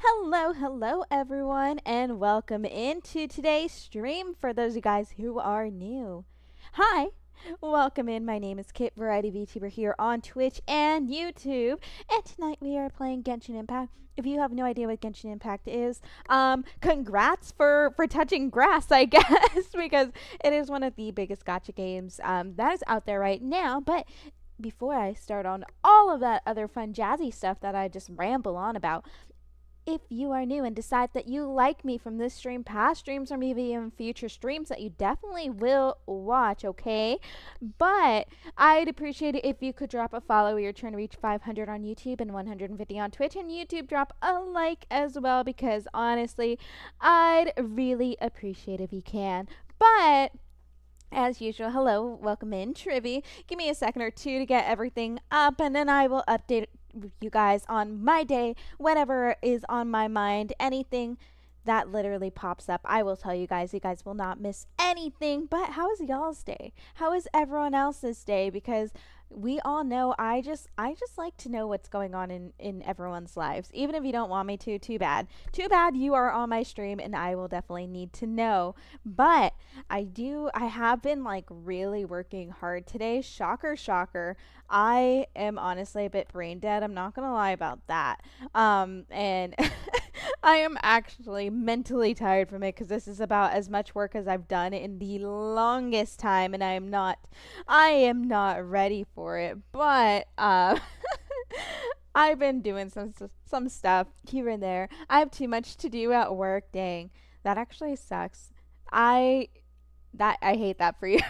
Hello everyone, and welcome into today's stream for those of you guys who are new. Hi, welcome in. My name is Kit, Variety VTuber here on Twitch and YouTube, and tonight we are playing Genshin Impact. If you have no idea what Genshin Impact is, congrats for touching grass, I guess, because it is one of the biggest gacha games that is out there right now. But before I start on all of that other fun jazzy stuff that I just ramble on about, if you are new and decide that you like me from this stream, past streams, or maybe even future streams that you definitely will watch, okay? But I'd appreciate it if you could drop a follow. We are trying to reach 500 on YouTube and 150 on Twitch, and YouTube drop a like as well, because honestly, I'd really appreciate if you can. But as usual, hello, welcome in, Trivy. Give me a second or two to get everything up, and then I will update you guys on my day, whatever is on my mind, anything that literally pops up. I will tell you guys. You guys will not miss anything. But how is y'all's day? How is everyone else's day? Because we all know I just like to know what's going on in everyone's lives. Even if you don't want me to, too bad. Too bad you are on my stream and I will definitely need to know. But I have been like really working hard today. Shocker, shocker. I am honestly a bit brain dead. I'm not gonna lie about that. And I am actually mentally tired from it because this is about as much work as I've done in the longest time, and I am not ready for it. But I've been doing some stuff here and there. I have too much to do at work. Dang, that actually sucks. I hate that for you.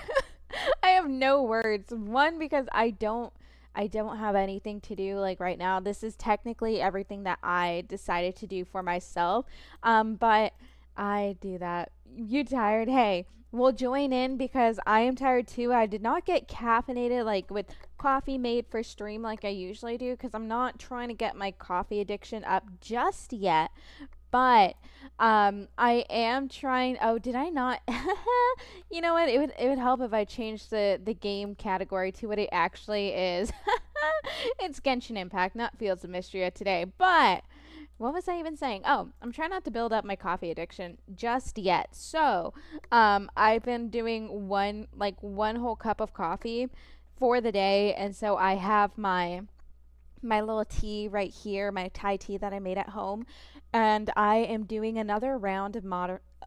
I have no words. One, because I don't have anything to do like right now. This is technically everything that I decided to do for myself. But I do that. You tired? Hey, we'll join in because I am tired too. I did not get caffeinated like with coffee made for stream like I usually do, because I'm not trying to get my coffee addiction up just yet. But I am trying. Oh, did I not? You know what? It would help if I changed the game category to what it actually is. It's Genshin Impact, not Fields of Mystery today. But what was I even saying? Oh, I'm trying not to build up my coffee addiction just yet. So, I've been doing one whole cup of coffee for the day, and so I have my little tea right here, my Thai tea that I made at home, and I am doing another round of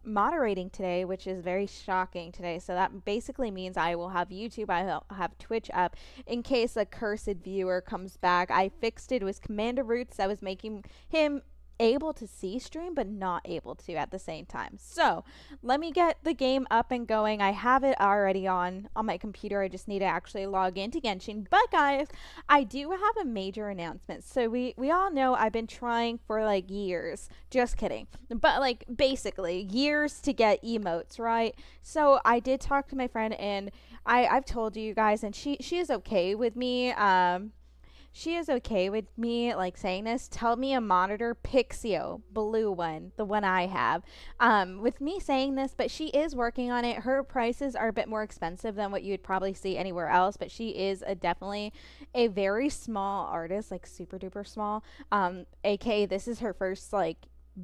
moderating today, which is very shocking today. So that basically means I will have YouTube, I will have Twitch up in case a cursed viewer comes back. I fixed it. It was Commander Roots that was making him able to see stream but not able to at the same time. So let me get the game up and going. I have it already on my computer. I just need to actually log into Genshin. But guys, I do have a major announcement. So we all know I've been trying for like years, just kidding, but like basically years to get emotes, right? So I did talk to my friend, and I've told you guys, and she is okay with me she is okay with me like saying this. Tell me a monitor Pixio, blue one, the one I have. With me saying this, but she is working on it. Her prices are a bit more expensive than what you would probably see anywhere else, but she is definitely a very small artist, like super duper small. AK, this is her first like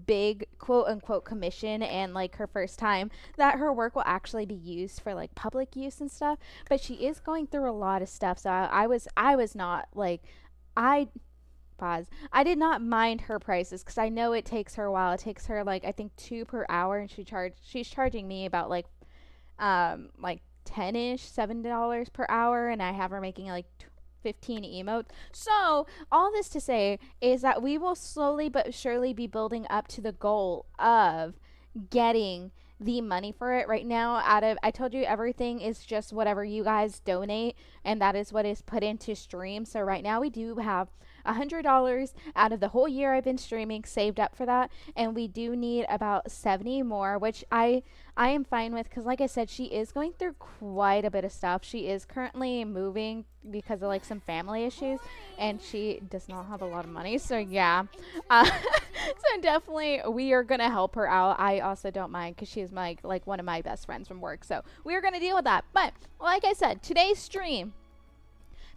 big quote unquote commission, and like her first time that her work will actually be used for like public use and stuff. But she is going through a lot of stuff, so I was not like, I pause, I did not mind her prices because I know it takes her a while. It takes her like I think 2 per hour, and she's charging me about like 10ish $7 per hour, and I have her making like 15 emotes. So all this to say is that we will slowly but surely be building up to the goal of getting the money for it. Right now, I told you everything is just whatever you guys donate, and that is what is put into stream. So right now we do have $100 out of the whole year I've been streaming saved up for that, and we do need about 70 more, which I am fine with, because like I said, she is going through quite a bit of stuff. She is currently moving because of like some family issues, and she does not have a lot of money. So yeah, so definitely we are gonna help her out. I also don't mind because she is my like one of my best friends from work, so we are gonna deal with that. But like I said, today's stream,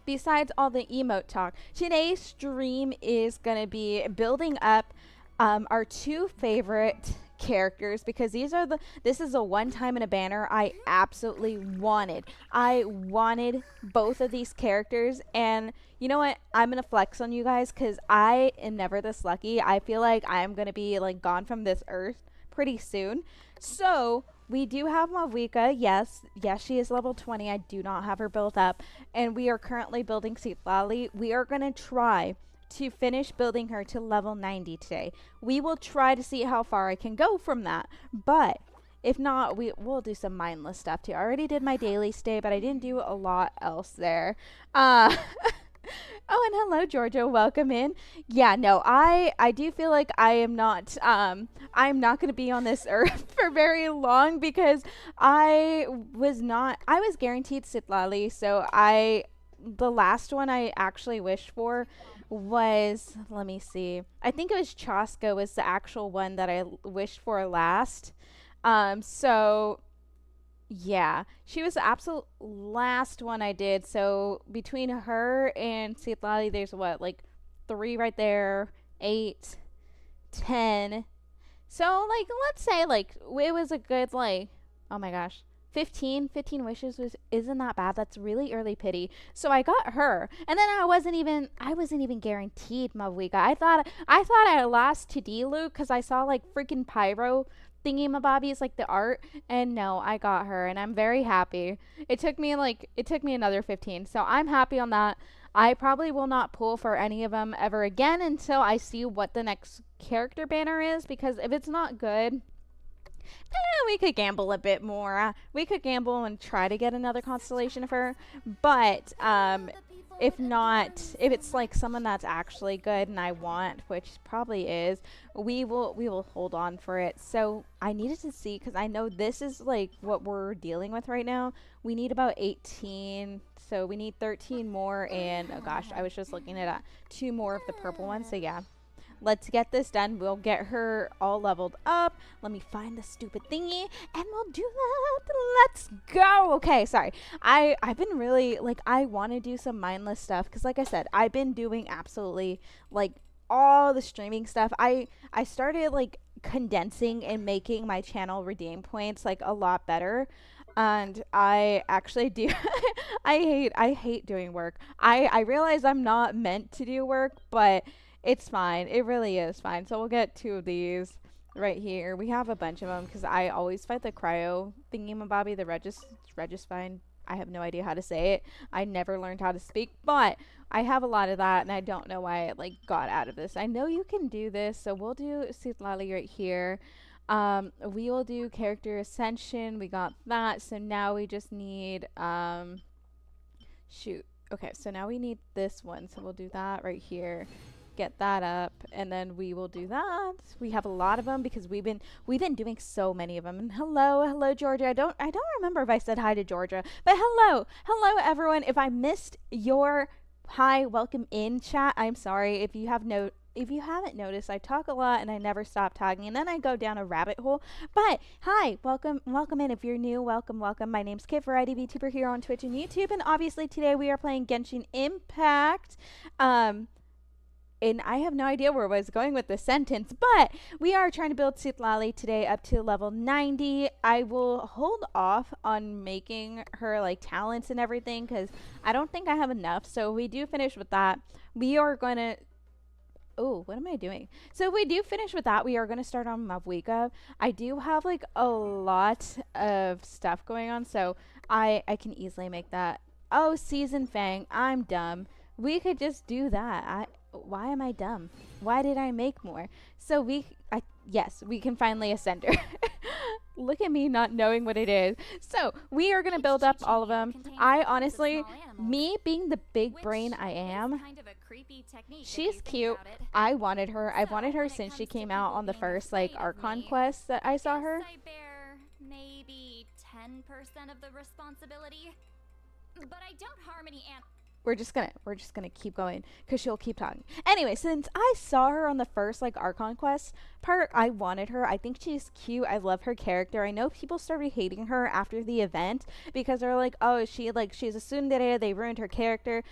besides all the emote talk, today's stream is going to be building up Our two favorite characters, because this is a one time in a banner I absolutely wanted. I wanted both of these characters, and you know what? I'm gonna flex on you guys because I am never this lucky. I feel like I am gonna be like gone from this earth pretty soon. So we do have Mavika. Yes, yes, she is level 20. I do not have her built up, and we are currently building Lali. We are gonna try to finish building her to level 90 today. We will try to see how far I can go from that. But if not, we'll do some mindless stuff too. I already did my daily stay, but I didn't do a lot else there. Uh Oh, and hello Georgia, welcome in. Yeah, no, I do feel like I'm not going to be on this earth for very long because I was guaranteed Sitlali, so I the last one I actually wished for was, let me see, I think it was Chaska was the actual one that I wished for last. So yeah, she was the absolute last one I did. So between her and Sitlali, there's what, like three right there, eight, 10. So like, let's say like it was a good like, oh my gosh, 15 wishes was isn't that bad. That's really early pity. So I got her, and then I wasn't even guaranteed Mavuika. I thought I lost to Dilu because I saw like freaking pyro thingy mabobbies like the art, and no, I got her, and I'm very happy. It took me another 15, so I'm happy on that. I probably will not pull for any of them ever again until I see what the next character banner is, because if it's not good, we could gamble a bit more. We could gamble and try to get another constellation of her. But if not, if it's like someone that's actually good and I want, which probably is, we will hold on for it. So I needed to see, because I know this is like what we're dealing with right now. We need about 18. So we need 13 more, and oh gosh, I was just looking at two more of the purple ones. So yeah, let's get this done. We'll get her all leveled up. Let me find the stupid thingy, and we'll do that. Let's go. Okay, sorry. I've been really like, I want to do some mindless stuff because, like I said, I've been doing absolutely like all the streaming stuff. I started like condensing and making my channel redeem points like a lot better. And I actually do I hate doing work. I realize I'm not meant to do work, but it's fine. It really is fine. So we'll get two of these right here. We have a bunch of them because I always fight the cryo thingy-mabobby, the Regisfine. I have no idea how to say it. I never learned how to speak, but I have a lot of that, and I don't know why I like got out of this. I know you can do this, so we'll do Sitlali right here. We will do character ascension. We got that. So now we just need shoot. Okay, so now we need this one. So we'll do that right here. Get that up, and then we will do that. We have a lot of them because we've been doing so many of them. And hello Georgia. I don't remember if I said hi to Georgia, but hello everyone. If I missed your hi, welcome in chat, I'm sorry. If you haven't noticed, I talk a lot and I never stop talking, and then I go down a rabbit hole. But hi, welcome in. If you're new, welcome. My name's Kit, Variety VTuber here on Twitch and YouTube, and obviously today we are playing Genshin Impact. And I have no idea where I was going with this sentence, but we are trying to build Sitlali today up to level 90. I will hold off on making her like talents and everything because I don't think I have enough. So we do finish with that. We are going to... Oh, what am I doing? So if we do finish with that, we are going to start on Mavwika. I do have like a lot of stuff going on, so I can easily make that. Oh, Season Fang, I'm dumb. We could just do that. Why am I dumb? Why did I make more? So yes, we can finally ascend her. Look at me not knowing what it is. So we are going to build up all of them. I honestly, me being the big brain I am, she's cute. I wanted her. I've wanted her since she came out on the first like Archon quest that I saw her. Maybe 10% of the responsibility, but I don't harm any we're just gonna keep going because she'll keep talking. Anyway, since I saw her on the first like Archon quest part, I wanted her. I think she's cute. I love her character. I know people started hating her after the event because they're like, oh, she's a tsundere, they ruined her character.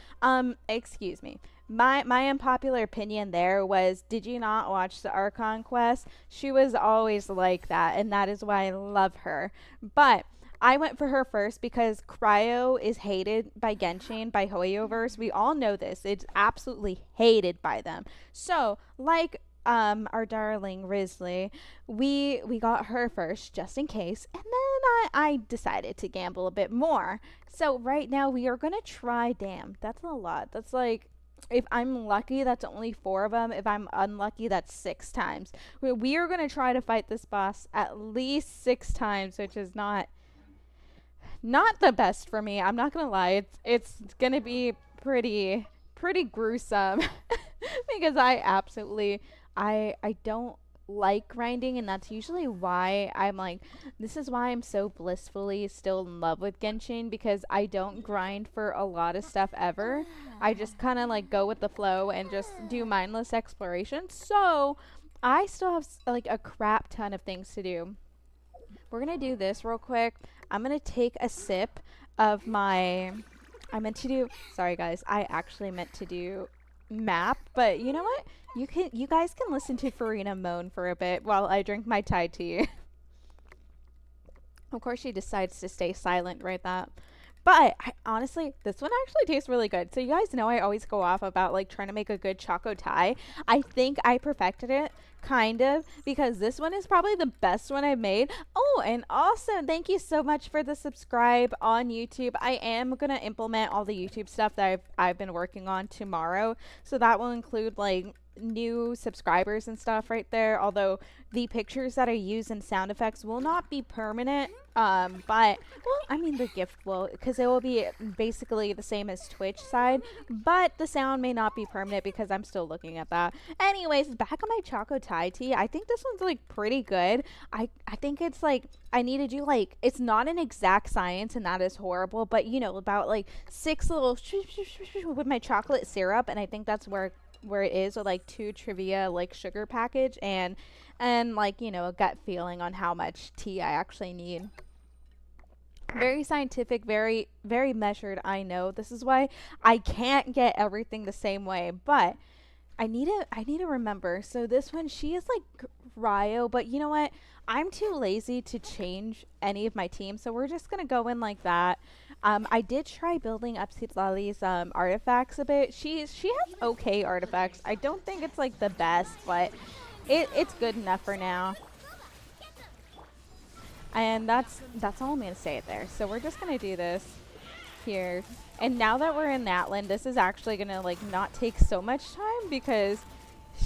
Excuse me. My unpopular opinion there was, did you not watch the Archon quest? She was always like that, and that is why I love her. But I went for her first because Cryo is hated by Genshin, by Hoyoverse. We all know this. It's absolutely hated by them. So, like our darling Risley, we got her first just in case, and then I decided to gamble a bit more. So right now we are gonna try. Damn, that's a lot. That's like, if I'm lucky, that's only four of them. If I'm unlucky, that's six times. We are gonna try to fight this boss at least six times, which is not the best for me. I'm not gonna lie. It's gonna be pretty gruesome because I absolutely I don't like grinding, and that's usually why I'm like, this is why I'm so blissfully still in love with Genshin, because I don't grind for a lot of stuff ever. I just kind of like go with the flow and just do mindless exploration. So I still have like a crap ton of things to do. We're gonna do this real quick. I'm gonna take a sip of my, I meant to do, sorry guys, I actually meant to do map, but you know what? You guys can listen to Farina moan for a bit while I drink my Thai tea. Of course she decides to stay silent right that. But honestly, this one actually tastes really good. So you guys know I always go off about like trying to make a good choco Thai. I think I perfected it, kind of, because this one is probably the best one I've made. Oh, and also thank you so much for the subscribe on YouTube. I am gonna implement all the YouTube stuff that I've been working on tomorrow. So that will include like new subscribers and stuff right there, although the pictures that I use and sound effects will not be permanent, but well, I mean the gift will, because it will be basically the same as Twitch side, but the sound may not be permanent because I'm still looking at that. Anyways, back on my Choco Thai tea, I think this one's like pretty good. I think it's like, I need to do like, it's not an exact science and that is horrible, but you know, about like six little with my chocolate syrup, and I think that's where it is, with like two trivia like sugar package, and like, you know, a gut feeling on how much tea I actually need. Very scientific, very measured. I know this is why I can't get everything the same way, but I need to remember. So this one, she is like Ryo, but you know what? I'm too lazy to change any of my teams, so we're just gonna go in like that. I did try building up Citlali's artifacts a bit. She has okay artifacts. I don't think it's like the best, but it's good enough for now. And that's all I'm gonna say there. So we're just gonna do this here. And now that we're in Natlan, this is actually gonna like not take so much time because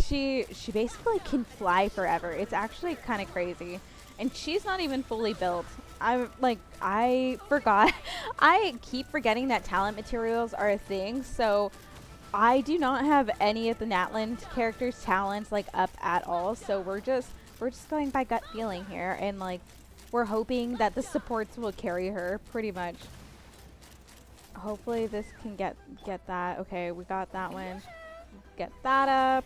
she basically can fly forever. It's actually kind of crazy. And she's not even fully built. I forgot. I keep forgetting that talent materials are a thing. So I do not have any of the Natland characters' talents like up at all. So we're just going by gut feeling here, and like we're hoping that the supports will carry her pretty much. Hopefully this can get that. Okay, we got that one. Get that up.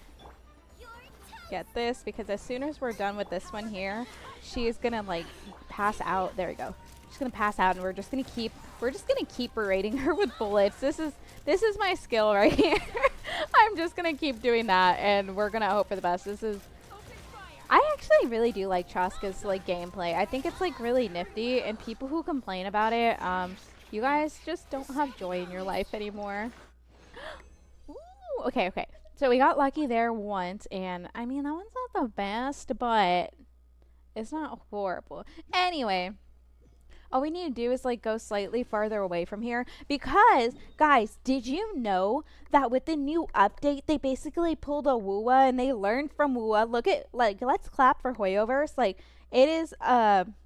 Get this, because as soon as we're done with this one here, she is gonna like pass out. There we go. She's gonna pass out, and we're just gonna keep berating her with bullets. This is my skill right here. I'm just gonna keep doing that, and we're gonna hope for the best. I actually really do like Chaska's like gameplay. I think it's like really nifty, and people who complain about it, you guys just don't have joy in your life anymore. Ooh, okay. So we got lucky there once, and I mean, that one's not the best, but it's not horrible. Anyway, all we need to do is like go slightly farther away from here, because guys, did you know that with the new update they basically pulled a Woowa and they learned from Woowa? Look at, like, let's clap for Hoyoverse. Like, it is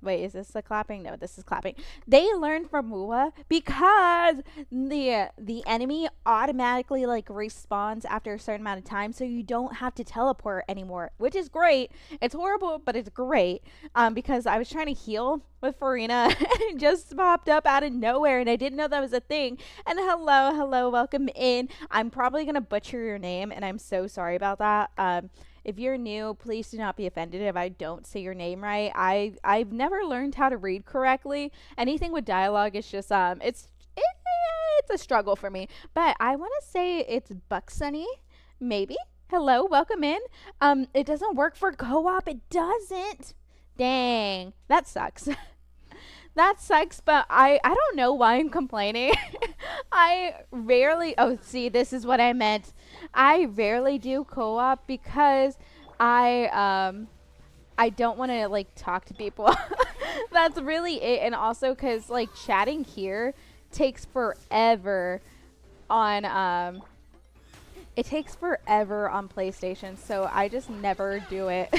wait, is this the clapping? No, this is clapping. They learned from Woowa because the enemy automatically like respawns after a certain amount of time, so you don't have to teleport anymore, which is great. It's horrible, but it's great. Because I was trying to heal with Farina and it just popped up out of nowhere, and I didn't know that was a thing. And hello, welcome in. I'm probably gonna butcher your name, and I'm so sorry about that. If you're new, please do not be offended if I don't say your name right. I've never learned how to read correctly. Anything with dialogue is just it's a struggle for me. But I want to say it's Bucksunny, maybe. Hello, welcome in. It doesn't work for co-op. It doesn't. Dang, that sucks. That sucks, but I don't know why I'm complaining. I rarely, oh, see, this is what I meant. I rarely do co-op because I don't want to like talk to people. That's really it. And also cuz like chatting here takes forever on it takes forever on PlayStation, so I just never do it.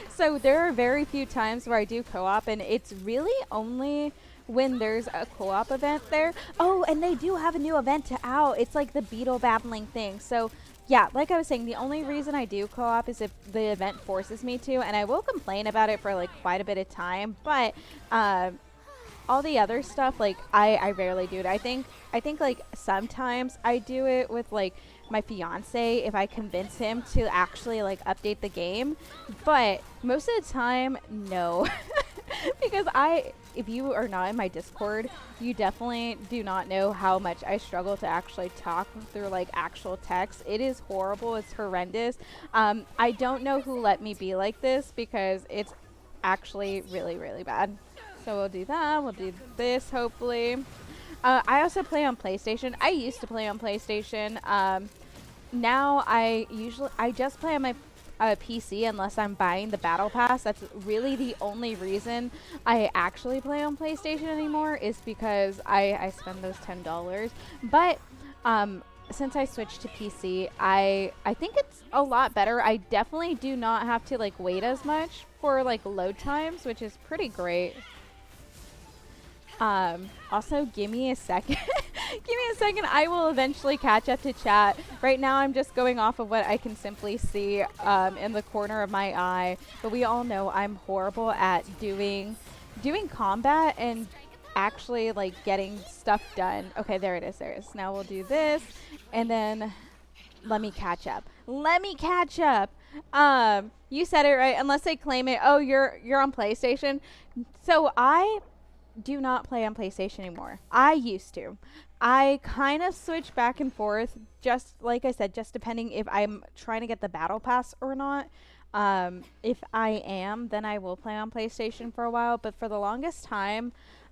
So there are very few times where I do co-op, and it's really only when there's a co-op event there. Oh, and they do have a new event out. It's like the beetle battling thing. So yeah, like I was saying, the only reason I do co-op is if the event forces me to, and I will complain about it for like quite a bit of time, but all the other stuff, like I rarely do it. I think like sometimes I do it with like my fiance if I convince him to actually like update the game, but most of the time no. Because if you are not in my Discord, you definitely do not know how much I struggle to actually talk through like actual text. It is horrible. It's horrendous. I don't know who let me be like this because it's actually really, really bad. So we'll do that. We'll do this, hopefully. I also play on PlayStation. I used to play on PlayStation. Now I just play on my PC unless I'm buying the Battle Pass. That's really the only reason I actually play on PlayStation anymore, is because I spend those $10. But since I switched to PC, I think it's a lot better. I definitely do not have to like wait as much for like load times, which is pretty great. Also, give me a second. Give me a second. I will eventually catch up to chat. Right now, I'm just going off of what I can simply see in the corner of my eye. But we all know I'm horrible at doing combat and actually like getting stuff done. Okay, there it is. There it is. Now we'll do this, and then let me catch up. Let me catch up. You said it right. Unless they claim it. Oh, you're on PlayStation. So I do not play on PlayStation anymore. I used to. I kind of switch back and forth, just like I said, just depending if I'm trying to get the battle pass or not. If I am, then I will play on PlayStation for a while, but for the longest time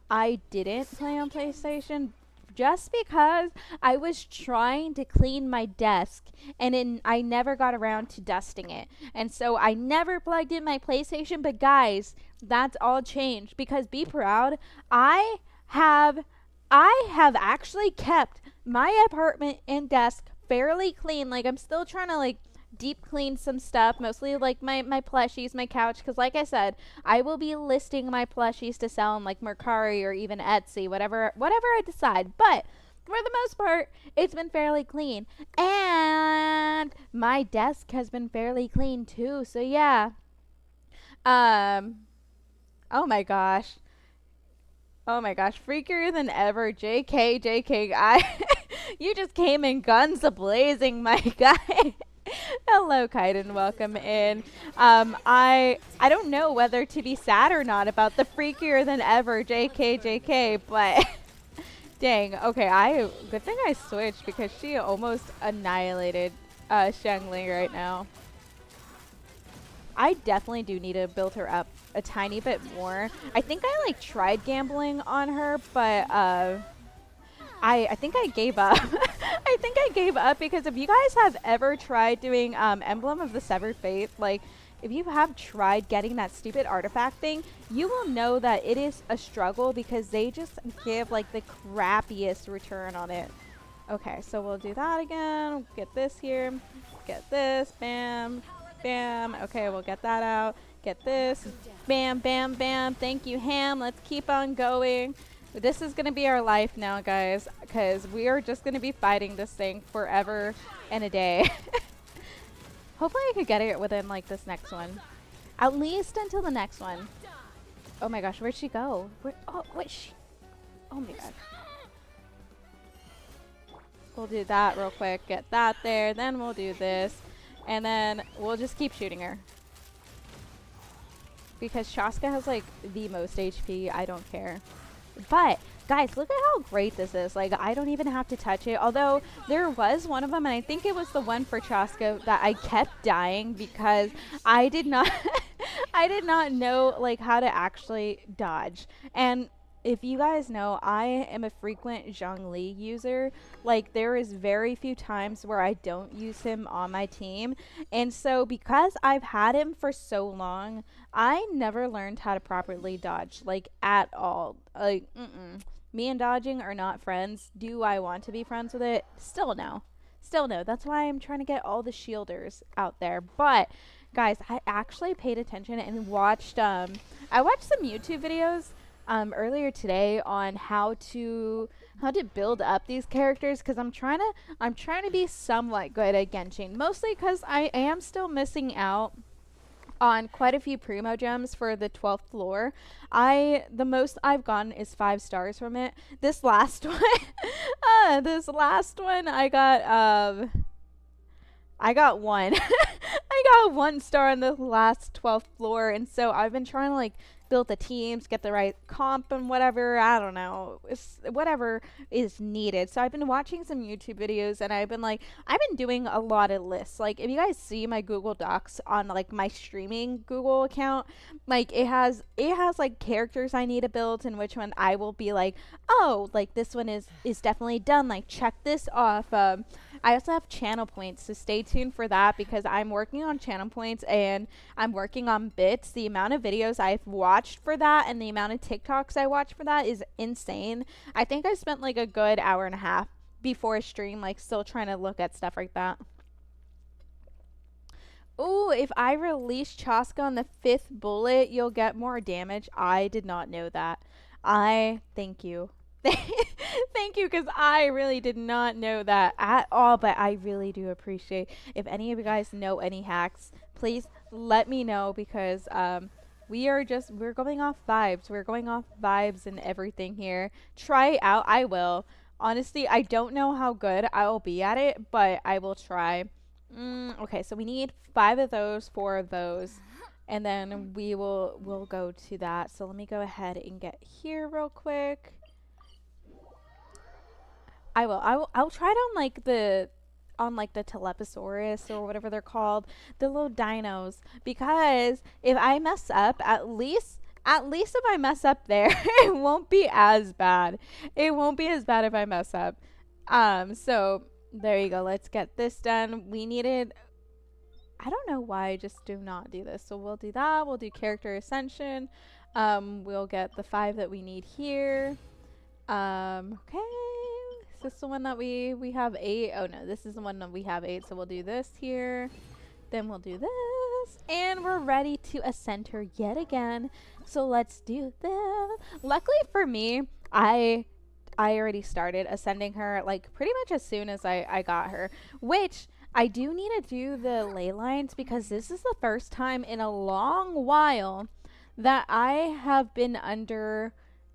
I didn't play on PlayStation just because I was trying to clean my desk, and I never got around to dusting it. And so I never plugged in my PlayStation, but guys, that's all changed because be proud, I have actually kept my apartment and desk fairly clean. Like I'm still trying to like deep clean some stuff, mostly like my plushies, my couch, because like I said, I will be listing my plushies to sell on like Mercari or even Etsy, whatever I decide. But for the most part, it's been fairly clean, and my desk has been fairly clean too. So yeah. Oh my gosh. Oh my gosh, freakier than ever. JK, you just came in guns a-blazing, my guy. Hello, Kaiden, welcome in. I don't know whether to be sad or not about the freakier than ever JK, but dang, okay, good thing I switched because she almost annihilated Shengli right now. I definitely do need to build her up a tiny bit more. I think I like tried gambling on her, but I think I gave up. I think I gave up because if you guys have ever tried doing Emblem of the Severed Faith, like if you have tried getting that stupid artifact thing, you will know that it is a struggle because they just give like the crappiest return on it. Okay, so we'll do that again. Get this here. Get this. Bam. Bam. Okay, we'll get that out. Get this. Bam, bam, bam. Thank you, Ham. Let's keep on going. This is going to be our life now, guys, because we are just going to be fighting this thing forever and a day. Hopefully I could get it within, like, this next one. At least until the next one. Oh, my gosh. Where'd she go? Oh, oh, my God. We'll do that real quick. Get that there. Then we'll do this. And then we'll just keep shooting her. Because Shaska has, like, the most HP. I don't care. But, guys, look at how great this is. Like, I don't even have to touch it. Although, there was one of them, and I think it was the one for Chaska that I kept dying because I did not, I did not know, like, how to actually dodge. And if you guys know, I am a frequent Zhongli user. Like, there is very few times where I don't use him on my team. And so, because I've had him for so long, I never learned how to properly dodge, like, at all. Like, me and dodging are not friends. Do I want to be friends with it? Still no. Still no. That's why I'm trying to get all the shielders out there. But guys, I actually paid attention and watched I watched some YouTube videos earlier today on how to build up these characters because I'm trying to be somewhat good at Genshin, mostly cuz I am still missing out on quite a few primo gems for the 12th floor. The most I've gotten is 5 stars from it. This last one, I got one. I got 1 star on the last 12th floor, and so I've been trying to like build the teams, get the right comp and whatever. I don't know, it's whatever is needed. So I've been watching some YouTube videos, and I've been doing a lot of lists. Like if you guys see my Google Docs on like my streaming Google account, like it has like characters I need to build, and which one I will be like, oh, like this one is definitely done. Like check this off. I also have channel points, so stay tuned for that because I'm working on channel points and I'm working on bits. The amount of videos I've watched for that and the amount of TikToks I watch for that is insane. I think I spent like a good hour and a half before a stream, like still trying to look at stuff like that. Ooh, if I release Chaska on the 5th bullet, you'll get more damage. I did not know that. I thank you. Thank you, because I really did not know that at all, but I really do appreciate if any of you guys know any hacks, please let me know because we're going off vibes. We're going off vibes and everything here. Try it out. I will. Honestly, I don't know how good I will be at it, but I will try. Okay, so we need 5 of those, 4 of those, and then we'll go to that. So let me go ahead and get here real quick. I'll try it on like the Teleposaurus or whatever they're called, the little dinos, because if I mess up, at least if I mess up there, it won't be as bad. It won't be as bad if I mess up. So there you go. Let's get this done. We needed, I don't know why I just do not do this. So we'll do that. We'll do character ascension. We'll get the 5 that we need here. Okay. Is this the one that we have 8? Oh no, this is the one that we have 8. So we'll do this here. Then we'll do this. And we're ready to ascend her yet again. So let's do this. Luckily for me, I already started ascending her like pretty much as soon as I got her. Which I do need to do the ley lines because this is the first time in a long while that I have been under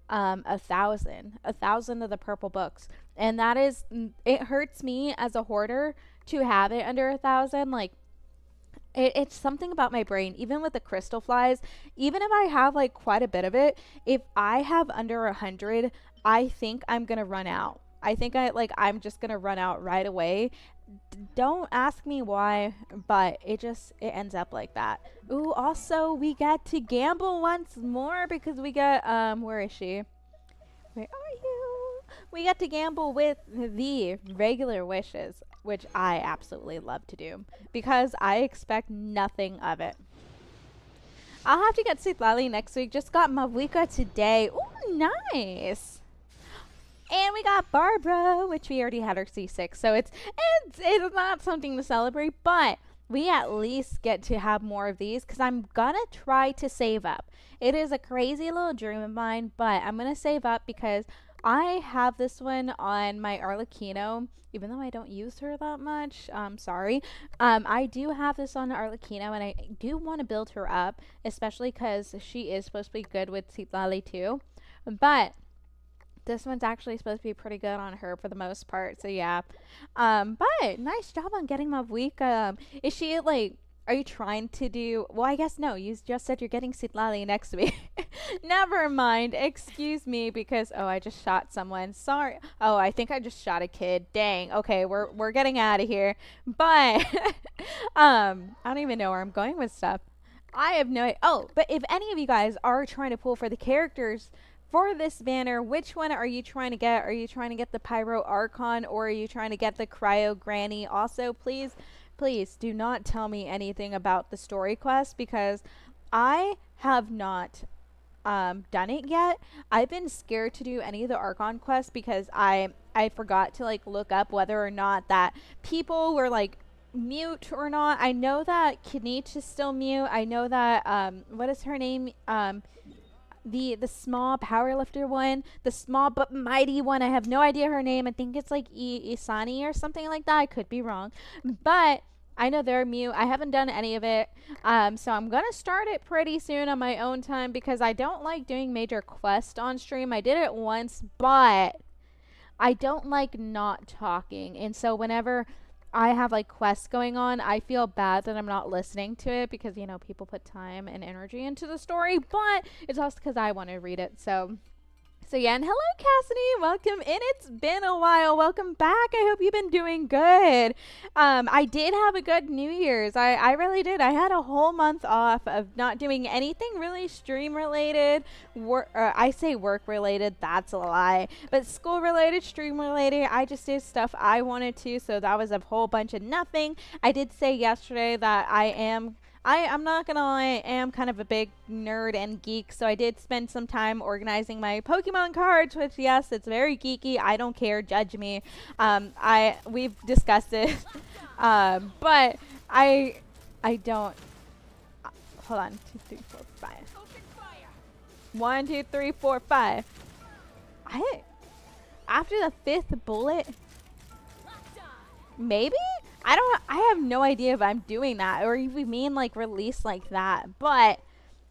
1,000 of the purple books, and that is, it hurts me as a hoarder to have it under 1,000. Like it's something about my brain, even with the crystal flies, even if I have like quite a bit of it, if I have under 100, I think I'm gonna run out. I think I'm just gonna run out right away. Don't ask me why, but it ends up like that. Ooh, also we get to gamble once more because we get where is she? Where are you? We get to gamble with the regular wishes, which I absolutely love to do because I expect nothing of it. I'll have to get Citlali next week. Just got Mavuika today. Ooh, nice. And we got Barbara, which we already had her C6. So it's not something to celebrate, but we at least get to have more of these because I'm gonna try to save up. It is a crazy little dream of mine, but I'm gonna save up because I have this one on my Arlecchino, even though I don't use her that much. Sorry. I do have this on Arlecchino, and I do want to build her up, especially because she is supposed to be good with Citlali too. But this one's actually supposed to be pretty good on her for the most part. So yeah. But nice job on getting my week. Is she like Are you trying to do? Well, I guess no. You just said you're getting Sitlali next to me. Never mind. Excuse me, because I just shot someone. Sorry. Oh, I think I just shot a kid. Dang. Okay, we're getting out of here. But I don't even know where I'm going with stuff. I have no. Oh, but if any of you guys are trying to pull for the characters for this banner, which one are you trying to get? Are you trying to get the Pyro Archon, or are you trying to get the Cryo Granny? Also, please do not tell me anything about the story quest, because I have not done it yet. I've been scared to do any of the Archon quests because I forgot to like look up whether or not that people were like mute or not. I know that Kinich is still mute. I know that what is her name? The small powerlifter one, the small but mighty one. I have no idea her name. I think it's like Isani or something like that. I could be wrong, but I know they're mute. I haven't done any of it, so I'm gonna start it pretty soon on my own time because I don't like doing major quests on stream. I did it once, but I don't like not talking, and so whenever I have like quests going on, I feel bad that I'm not listening to it because people put time and energy into the story, but it's also because I want to read it. So yeah, and hello Cassidy, welcome in. It's been a while. Welcome back. I hope you've been doing good. I did have a good New Year's. I really did. I had a whole month off of not doing anything really stream related. I say work related, that's a lie. But school related, stream related. I just did stuff I wanted to, so that was a whole bunch of nothing. I did say yesterday that I'm not gonna lie, I am kind of a big nerd and geek, so I did spend some time organizing my Pokemon cards, which yes, it's very geeky. I don't care, judge me. We've discussed it, but I don't. Hold on, 2, 3, 4, 5. 1, 2, 3, 4, 5. After the 5th bullet, maybe. I have no idea if I'm doing that or if we mean like release like that, but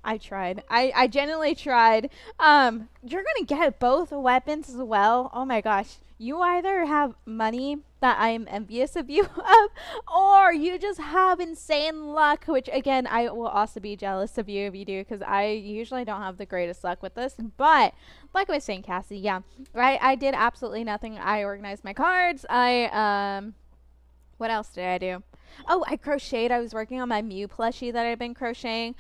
I tried. I genuinely tried. You're gonna get both weapons as well. Oh my gosh. You either have money that I'm envious of you of, or you just have insane luck, which again, I will also be jealous of you if you do, because I usually don't have the greatest luck with this. But like I was saying, Cassie, yeah, right, I did absolutely nothing. I organized my cards. What else did I do? Oh, I crocheted. I was working on my Mew plushie that I've been crocheting.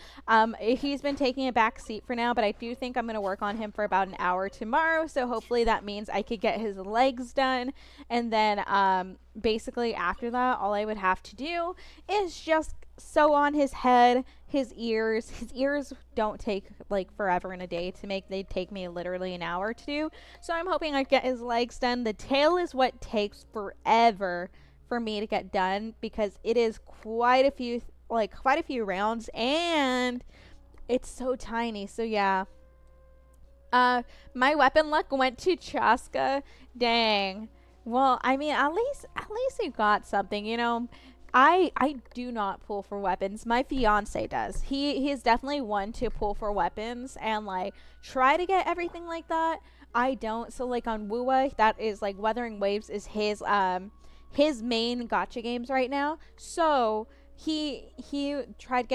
He's been taking a back seat for now, but I do think I'm going to work on him for about an hour tomorrow. So hopefully that means I could get his legs done. And then basically after that, all I would have to do is just sew on his head, his ears. His ears don't take like forever in a day to make. They take me literally an hour to do. So I'm hoping I get his legs done. The tail is what takes forever for me to get done because it is quite a few rounds and it's so tiny. So yeah, my weapon luck went to Chaska. Dang. Well, I mean, at least you got something, I do not pull for weapons. My fiance does. He is definitely one to pull for weapons and like try to get everything like that. I don't. So like on Wuwa, that is like Wuthering Waves is his main gacha games right now. So he got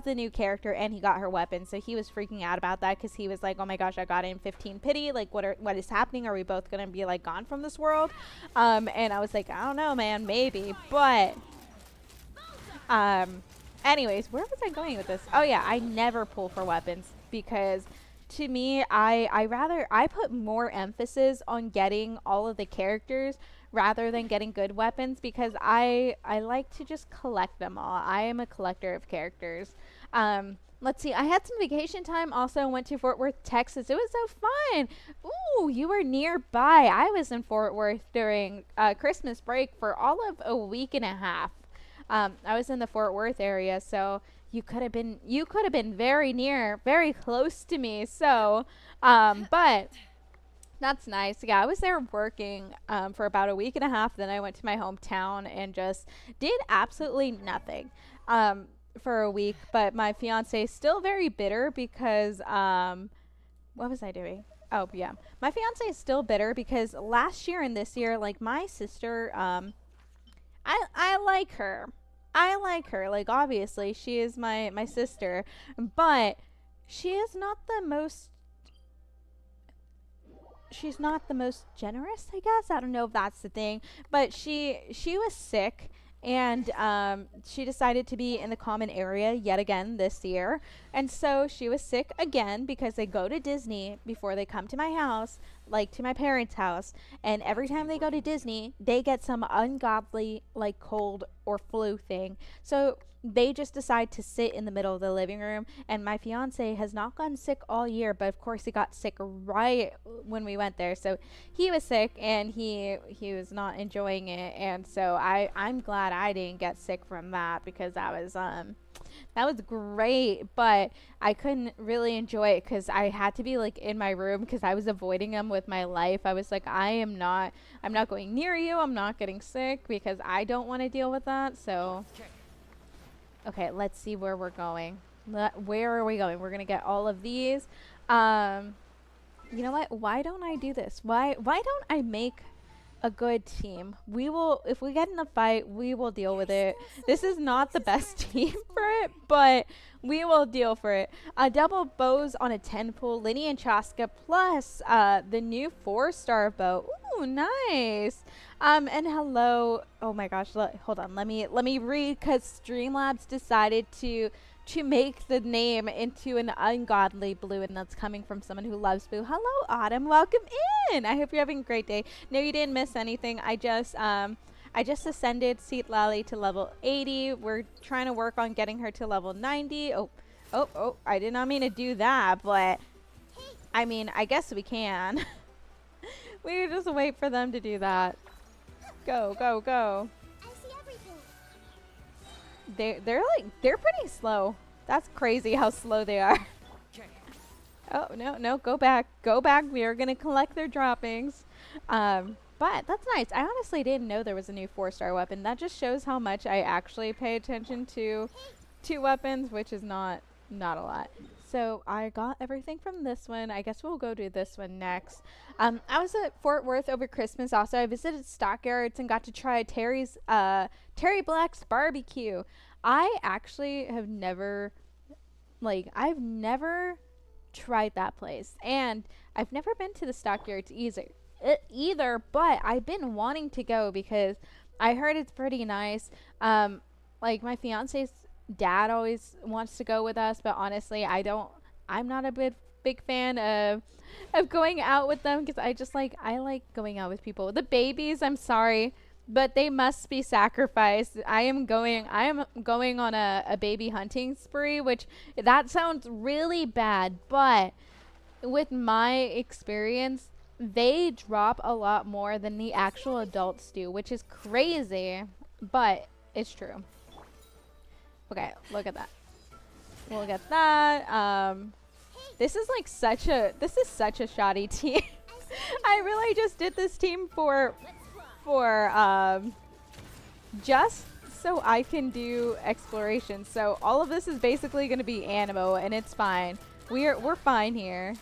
the new character and he got her weapon. So he was freaking out about that because he was like, oh my gosh, I got in 15 pity. Like what is happening? Are we both gonna be like gone from this world? And I was like, I don't know, man, maybe. But anyways, where was I going with this? Oh yeah, I never pull for weapons because to me, I put more emphasis on getting all of the characters rather than getting good weapons because I like to just collect them all. I am a collector of characters. Let's see. I had some vacation time. Also went to Fort Worth, Texas. It was so fun. Ooh, you were nearby. I was in Fort Worth during Christmas break for all of a week and a half. I was in the Fort Worth area, so you could have been very near, very close to me. So, but that's nice. Yeah, I was there working for about a week and a half. Then I went to my hometown and just did absolutely nothing for a week. But my fiance is still very bitter because what was I doing? Oh, yeah. My fiance is still bitter because last year and this year, like my sister, I like her. I like her. Like, obviously, she is my sister, but she is not the most she's not the most generous, I guess. I don't know if that's the thing, but she was sick, and she decided to be in the common area yet again this year. And so she was sick again because they go to Disney before they come to my house, like to my parents' house. And every time they go to Disney, they get some ungodly like cold or flu thing. So they just decide to sit in the middle of the living room, and my fiance has not gotten sick all year, but of course he got sick right when we went there. So he was sick, and he was not enjoying it. And so I'm glad I didn't get sick from that, because that was great, but I couldn't really enjoy it because I had to be like in my room because I was avoiding him with my life. I was like, I'm not going near you. I'm not getting sick because I don't want to deal with that. So okay, let's see where we're going. Where are we going? We're gonna get all of these. Um, you know what? Why don't I do this? Why don't I make a good team? We will, if we get in a fight, we will deal with it. This is not the best team for it, but we will deal for it. Double bows on a 10 pool, Linny and Chaska, plus the new 4-star bow. Ooh, nice. And hello. Oh my gosh, hold on. Let me read, because Streamlabs decided to make the name into an ungodly blue, and that's coming from someone who loves blue. Hello, Autumn. Welcome in. I hope you're having a great day. No, you didn't miss anything. I just ascended Seat Lally to level 80. We're trying to work on getting her to level 90. Oh, I did not mean to do that, but I mean, I guess we can. We just wait for them to do that. Go, go, go. I see everything. They're pretty slow. That's crazy how slow they are. Oh, no, go back. Go back. We are going to collect their droppings. But that's nice. I honestly didn't know there was a new 4-star weapon. That just shows how much I actually pay attention to weapons, which is not a lot. So I got everything from this one. I guess we'll go to this one next. I was at Fort Worth over Christmas. Also, I visited Stockyards and got to try Terry Black's barbecue. I actually have never, I've never tried that place, and I've never been to the Stockyards either, but I've been wanting to go because I heard it's pretty nice. Like, my fiance's dad always wants to go with us, but honestly, I'm not a big fan of going out with them, because I like going out with people. The babies, I'm sorry, but they must be sacrificed. I am going on a baby hunting spree, which that sounds really bad, but with my experience, they drop a lot more than the actual adults do, which is crazy, but it's true. Okay, look at that. Look at that. This is such a shoddy team. I really just did this team for just so I can do exploration. So all of this is basically going to be Animo, and it's fine. We're fine here.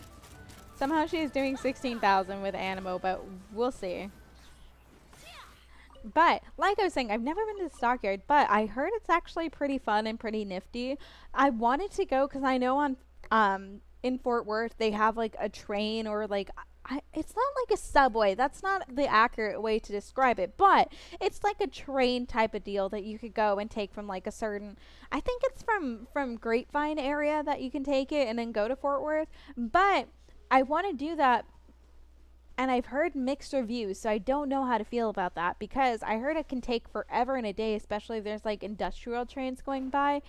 Somehow she's doing 16,000 with Animo, but we'll see. But like I was saying, I've never been to the Stockyard, but I heard it's actually pretty fun and pretty nifty. I wanted to go because I know on in Fort Worth they have like a train, or it's not like a subway. That's not the accurate way to describe it, but it's like a train type of deal that you could go and take from like a certain, I think it's from Grapevine area that you can take it and then go to Fort Worth. But I want to do that, and I've heard mixed reviews, so I don't know how to feel about that, because I heard it can take forever and a day, especially if there's like industrial trains going by.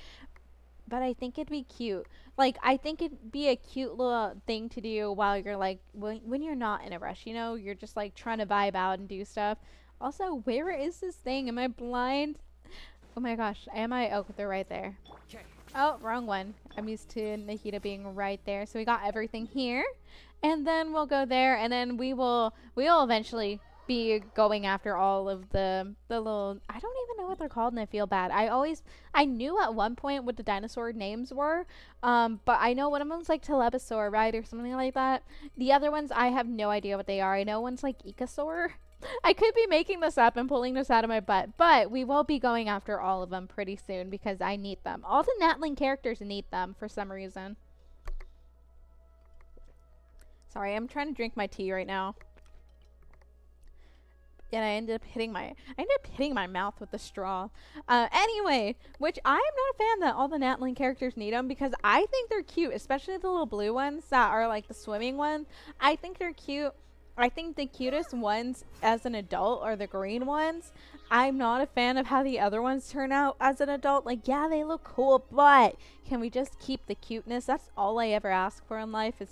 But I think it'd be cute. Like, I think it'd be a cute little thing to do while you're like, when you're not in a rush, you know, you're just like trying to vibe out and do stuff. Also, where is this thing? Am I blind? Oh my gosh, am I? Oh, they're right there. Oh, wrong one. I'm used to Nahida being right there. So we got everything here, and then we'll go there, and then we'll eventually be going after all of the little, I don't even know what they're called, and I feel bad. I knew at one point what the dinosaur names were, but I know one of them's like Telebasaur, right, or something like that. The other ones, I have no idea what they are. I know one's like Icasaur. I could be making this up and pulling this out of my butt, but we will be going after all of them pretty soon because I need them. All the Natling characters need them for some reason. Sorry, I'm trying to drink my tea right now. And I ended up hitting my mouth with the straw. Anyway, which I am not a fan that all the Natling characters need them because I think they're cute, especially the little blue ones that are like the swimming one. I think they're cute. I think the cutest ones as an adult are the green ones. I'm not a fan of how the other ones turn out as an adult. Like, yeah, they look cool, but can we just keep the cuteness? That's all I ever ask for in life is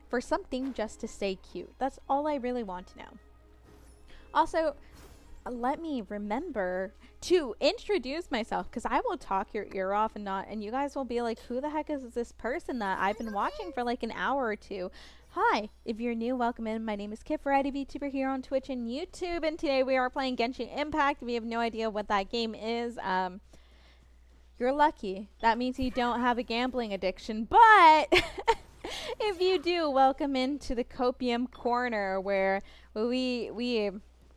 for something just to stay cute. That's all I really want to know. Also, let me remember to introduce myself because I will talk your ear off and you guys will be like, who the heck is this person that I've been watching for like an hour or two? Hi, if you're new, welcome in. My name is Kit, variety VTuber here on Twitch and YouTube, and today we are playing Genshin Impact. If you have no idea what that game is, you're lucky. That means you don't have a gambling addiction, but if you do, welcome into the Copium Corner where we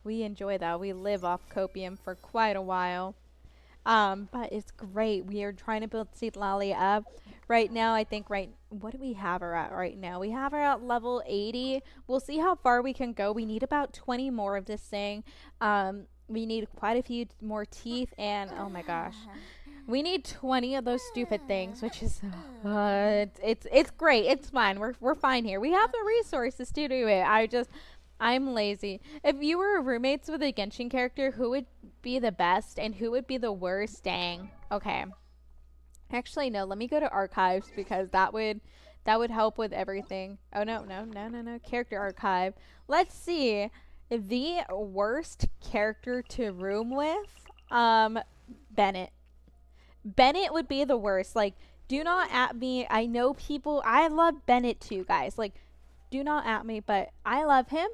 enjoy that. We live off copium for quite a while. But it's great. We are trying to build Citlali up. Right now, I think what do we have her at right now? We have her at level 80. We'll see how far we can go. We need about 20 more of this thing. We need quite a few more teeth and oh my gosh. We need 20 of those stupid things, which is it's great. It's fine. We're fine here. We have the resources to do it. I'm lazy. If you were roommates with a Genshin character, who would be the best and who would be the worst? Dang. Okay. Actually, no. Let me go to archives because that would help with everything. Oh no. Character archive. Let's see. The worst character to room with. Bennett. Bennett would be the worst. Like, do not at me. I know people. I love Bennett too, guys. Like, do not at me, but I love him.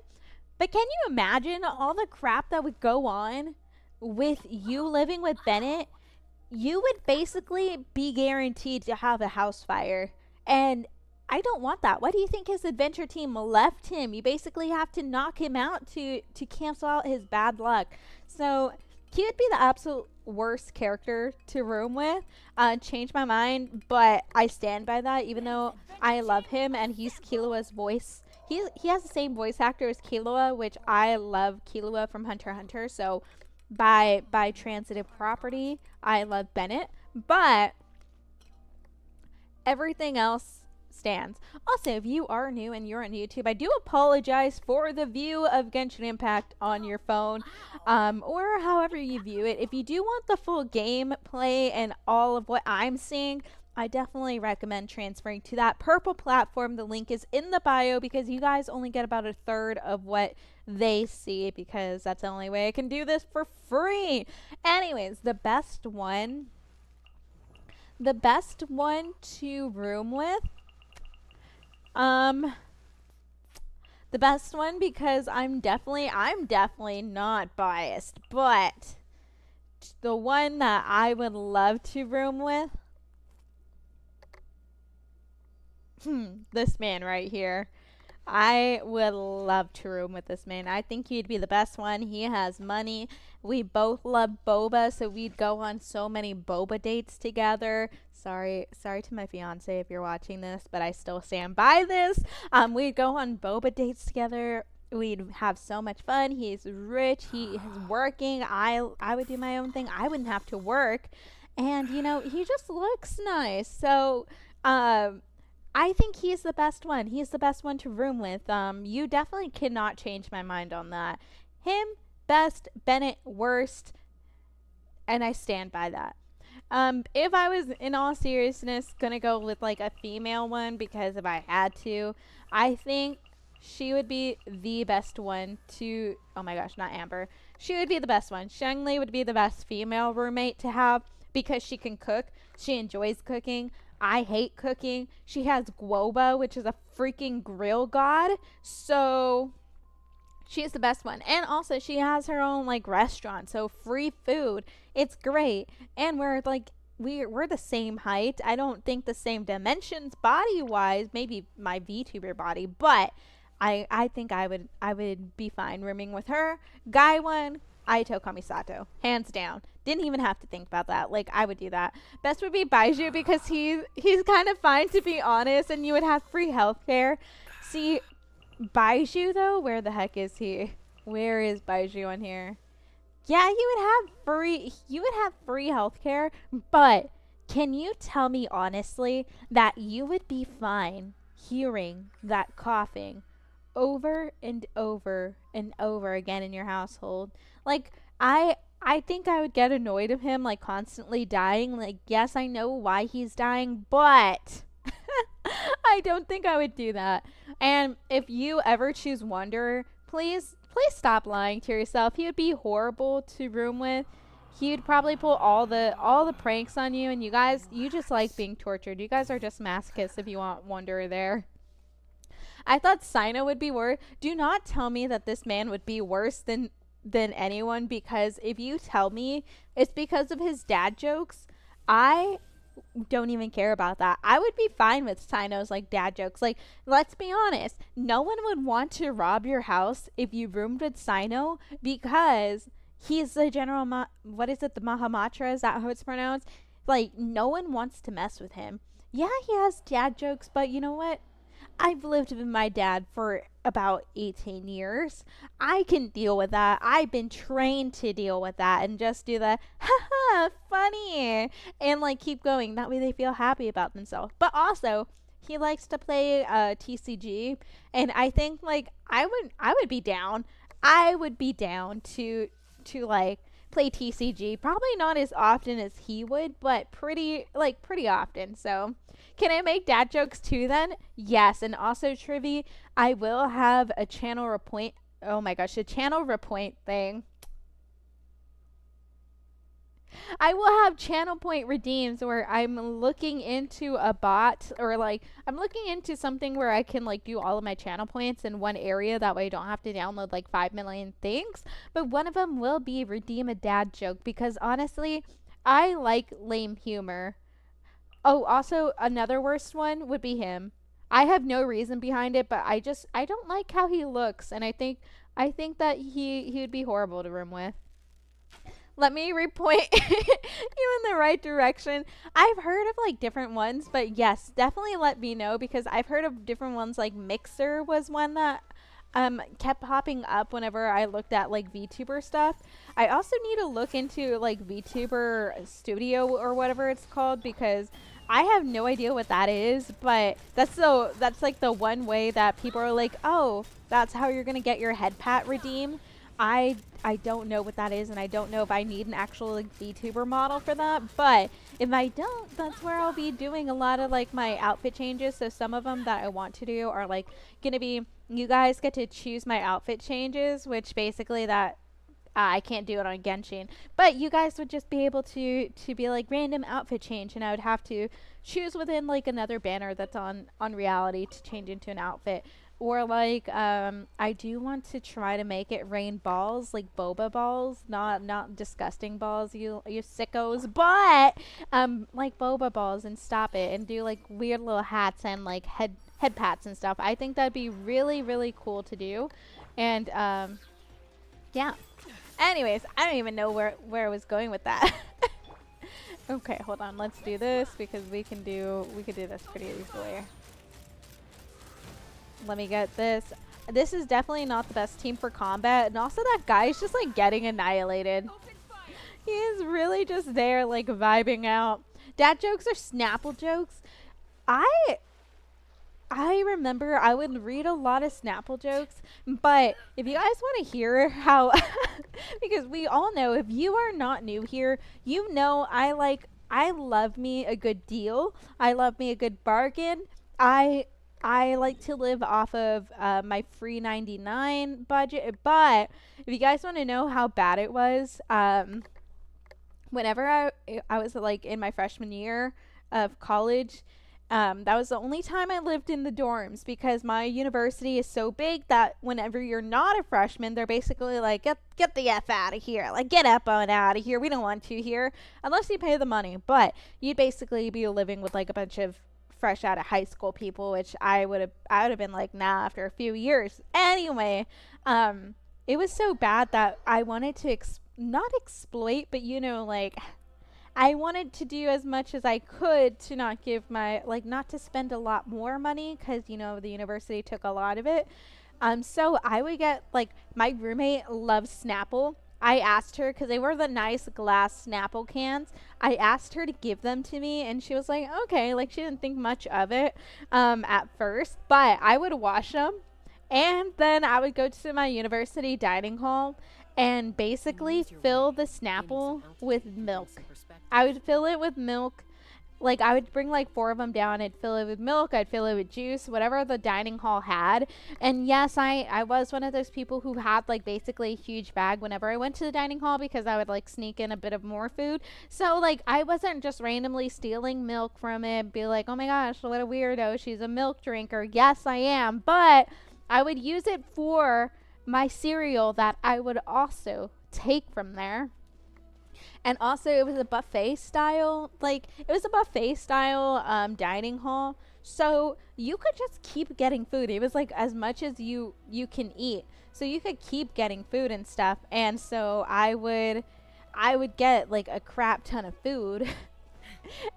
But can you imagine all the crap that would go on with you living with Bennett? You would basically be guaranteed to have a house fire. And I don't want that. Why do you think his adventure team left him? You basically have to knock him out to cancel out his bad luck. So he would be the absolute worst character to room with. Change my mind, but I stand by that even though I love him and he's Killua's voice. He has the same voice actor as Killua, which I love Killua from Hunter x Hunter. So by transitive property, I love Bennett. But everything else stands. Also, if you are new and you're on YouTube, I do apologize for the view of Genshin Impact on your phone, or however you view it. If you do want the full gameplay and all of what I'm seeing, I definitely recommend transferring to that purple platform. The link is in the bio because you guys only get about a third of what they see because that's the only way I can do this for free. Anyways, the best one to room with, the best one because I'm definitely not biased, but the one that I would love to room with, this man right here. I would love to room with this man. I think he'd be the best one. He has money. We both love boba, so we'd go on so many boba dates together. Sorry to my fiance if you're watching this, but I still stand by this. We'd go on boba dates together. We'd have so much fun. He's rich. He is working. I would do my own thing. I wouldn't have to work. And, you know, he just looks nice. So, I think he's the best one. He's the best one to room with. You definitely cannot change my mind on that. Him, best. Bennett, worst. And I stand by that. If I was, in all seriousness, gonna go with, like, a female one, because if I had to, I think she would be the best one to... Oh my gosh, not Amber. She would be the best one. Shangli would be the best female roommate to have because she can cook. She enjoys cooking. I hate cooking. She has Guoba, which is a freaking grill god. So she's the best one. And also she has her own like restaurant. So free food. It's great. And we're like we're the same height. I don't think the same dimensions body wise. Maybe my VTuber body, but I think I would be fine rooming with her. Guy one, Aito Kamisato, hands down. Didn't even have to think about that. Like I would do that. Best would be Baiju because he's kind of fine, to be honest, and you would have free healthcare. See, Baiju though, where the heck is he? Where is Baiju on here? Yeah, you would have free healthcare, but can you tell me honestly that you would be fine hearing that coughing over and over and over again in your household? Like I think I would get annoyed of him like constantly dying. Like yes, I know why he's dying, but I don't think I would do that. And if you ever choose Wanderer, please stop lying to yourself. He would be horrible to room with. He would probably pull all the pranks on you, and you just like being tortured. You guys are just masochists if you want Wanderer there. I thought Sino would be worse. Do not tell me that this man would be worse than anyone, because if you tell me it's because of his dad jokes, I don't even care about that. I would be fine with Sino's like dad jokes. Like, let's be honest, no one would want to rob your house if you roomed with Sino because he's the what is it, the Mahamatra? Is that how it's pronounced? Like, no one wants to mess with him. Yeah, he has dad jokes, but you know what? I've lived with my dad for about 18 years. I can deal with that. I've been trained to deal with that and just do the haha funny and like keep going. That way they feel happy about themselves. But also, he likes to play TCG, and I think like I would be down. I would be down to like play TCG. Probably not as often as he would, but pretty often. So, can I make dad jokes too then? Yes, and also Trivi, I will have a channel repoint. Oh my gosh, a channel repoint thing. I will have channel point redeems where I'm looking into a bot, or like I'm looking into something where I can like do all of my channel points in one area. That way I don't have to download like 5 million things. But one of them will be redeem a dad joke, because honestly, I like lame humor. Oh, also another worst one would be him. I have no reason behind it, but I don't like how he looks, and I think that he would be horrible to room with. Let me repoint you in the right direction. I've heard of like different ones, but yes, definitely let me know, because I've heard of different ones. Like Mixer was one that kept popping up whenever I looked at like VTuber stuff. I also need to look into like VTuber Studio or whatever it's called, because I have no idea what that is, but that's like the one way that people are like, "Oh, that's how you're going to get your head pat redeemed." I don't know what that is, and I don't know if I need an actual like VTuber model for that. But if I don't, that's where I'll be doing a lot of like my outfit changes. So some of them that I want to do are like gonna be, you guys get to choose my outfit changes, which basically that I can't do it on Genshin, but you guys would just be able to be like random outfit change, and I would have to choose within like another banner that's on reality to change into an outfit. Or like I do want to try to make it rain balls, like boba balls, not disgusting balls, you sickos, but like boba balls, and stop it and do like weird little hats and like head pats and stuff. I think that'd be really really cool to do. And yeah. Anyways, I don't even know where I was going with that. Okay, hold on. Let's do this, because we could do this pretty easily. Let me get this. This is definitely not the best team for combat, and also that guy is just like getting annihilated. He is really just there like vibing out. Dad jokes or Snapple jokes. I I remember I would read a lot of Snapple jokes, but if you guys want to hear how, because we all know, if you are not new here, you know I love me a good deal. I love me a good bargain. I like to live off of my free 99 budget, but if you guys want to know how bad it was, whenever I was like in my freshman year of college, that was the only time I lived in the dorms, because my university is so big that whenever you're not a freshman, they're basically like, get the F out of here. Like, get up on out of here. We don't want you here unless you pay the money. But you'd basically be living with like a bunch of fresh out of high school people, which I would have been like, nah, after a few years. Anyway, it was so bad that I wanted to not exploit, but like I wanted to do as much as I could to not give my like not to spend a lot more money because the university took a lot of it. So I would get like my roommate loves Snapple. I asked her because they were the nice glass Snapple cans. I asked her to give them to me, and she was like, "Okay." Like she didn't think much of it at first, but I would wash them, and then I would go to my university dining hall and basically fill the Snapple with milk. I would fill it with milk. Like I would bring like four of them down. I'd fill it with milk. I'd fill it with juice, whatever the dining hall had. And yes, I was one of those people who had like basically a huge bag whenever I went to the dining hall because I would like sneak in a bit of more food. So like I wasn't just randomly stealing milk from it and be like, oh my gosh, what a weirdo. She's a milk drinker. Yes, I am. But I would use it for my cereal that I would also take from there. And also it was a buffet style, like it was a buffet style dining hall, so you could just keep getting food. It was like as much as you can eat, so you could keep getting food and stuff. And so I would get like a crap ton of food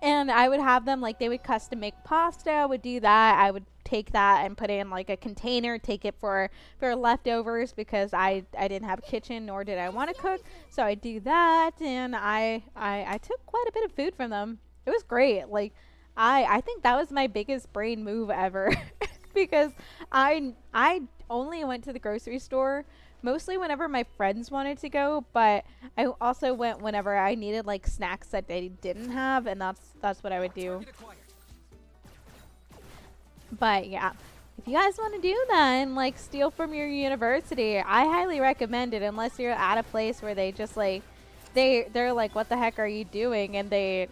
and I would have them like they would custom make pasta. I would do that. I would take that and put it in like a container, take it for leftovers because I didn't have a kitchen nor did I want to cook. So I do that and I took quite a bit of food from them. It was great. Like I think that was my biggest brain move ever because I only went to the grocery store mostly whenever my friends wanted to go, but I also went whenever I needed like snacks that they didn't have, and that's what I would do. But yeah, if you guys want to do that and like steal from your university, I highly recommend it unless you're at a place where they just like they're like, what the heck are you doing? And they're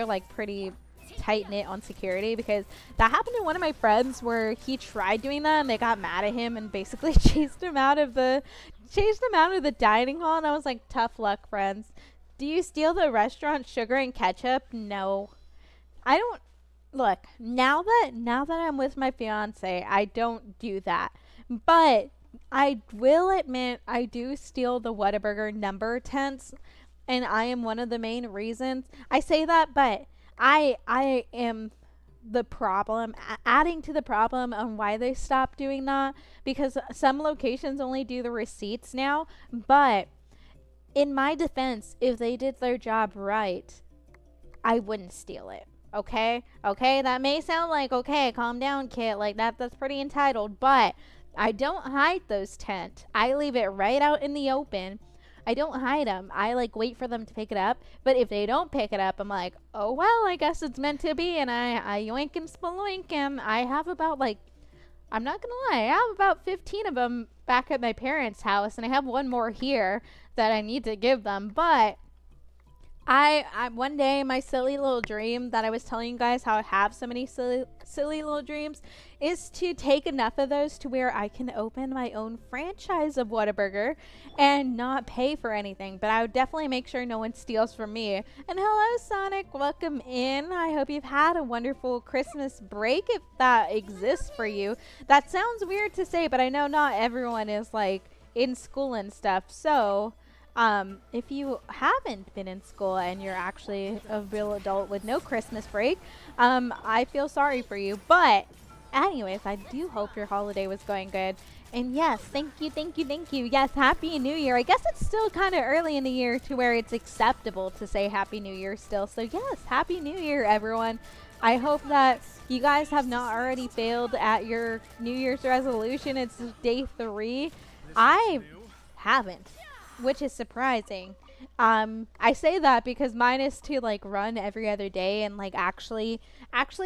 like pretty tight knit on security, because that happened to one of my friends where he tried doing that and they got mad at him and basically chased him out of the dining hall. And I was like, tough luck, friends. Do you steal the restaurant sugar and ketchup? No, I don't. Look, now that I'm with my fiance, I don't do that. But I will admit I do steal the Whataburger number tents, and I am one of the main reasons. I say that, but I am the problem, adding to the problem on why they stopped doing that, because some locations only do the receipts now. But in my defense, if they did their job right, I wouldn't steal it. Okay? Okay, that may sound like, okay, calm down, kid. Like that's pretty entitled, but I don't hide those tent. I leave it right out in the open. I don't hide them. I like wait for them to pick it up. But if they don't pick it up, I'm like, oh well, I guess it's meant to be. And I yoink and spaloink, and I have about like, I'm not gonna lie, I have about 15 of them back at my parents' house, and I have one more here that I need to give them. But I one day, my silly little dream that I was telling you guys, how I have so many silly little dreams, is to take enough of those to where I can open my own franchise of Whataburger and not pay for anything. But I would definitely make sure no one steals from me. And hello, Sonic, welcome in. I hope you've had a wonderful Christmas break, if that exists for you. That sounds weird to say, but I know not everyone is like in school and stuff. So if you haven't been in school and you're actually a real adult with no Christmas break, I feel sorry for you. But anyways, I do hope your holiday was going good. And yes, thank you, thank you, thank you. Yes, Happy New Year. I guess it's still kind of early in the year to where it's acceptable to say Happy New Year still. So yes, Happy New Year, everyone. I hope that you guys have not already failed at your New Year's resolution. It's day 3. I haven't, which is surprising. I say that because mine is to like run every other day and like actually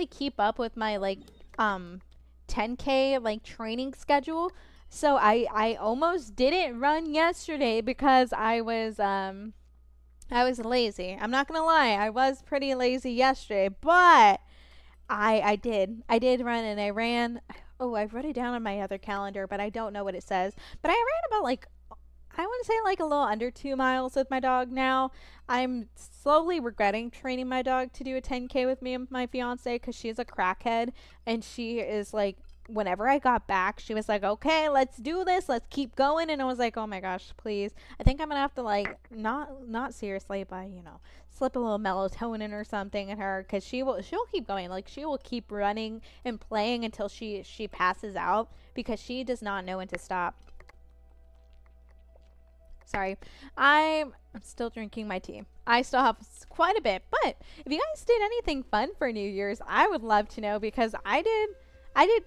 keep up with my like 10K like training schedule. So I almost didn't run yesterday because I was lazy. I'm not gonna lie, I was pretty lazy yesterday, but I did run, and I ran. Oh, I wrote it down on my other calendar, but I don't know what it says. But I ran about like, I want to say like a little under 2 miles with my dog now. I'm slowly regretting training my dog to do a 10K with me and my fiance because she's a crackhead and she is like, whenever I got back, she was like, okay, let's do this. Let's keep going. And I was like, oh my gosh, please. I think I'm going to have to like, not seriously, but slip a little melatonin or something in her because she'll keep going. Like she will keep running and playing until she passes out because she does not know when to stop. Sorry. I'm still drinking my tea. I still have quite a bit, but if you guys did anything fun for New Year's, I would love to know because I did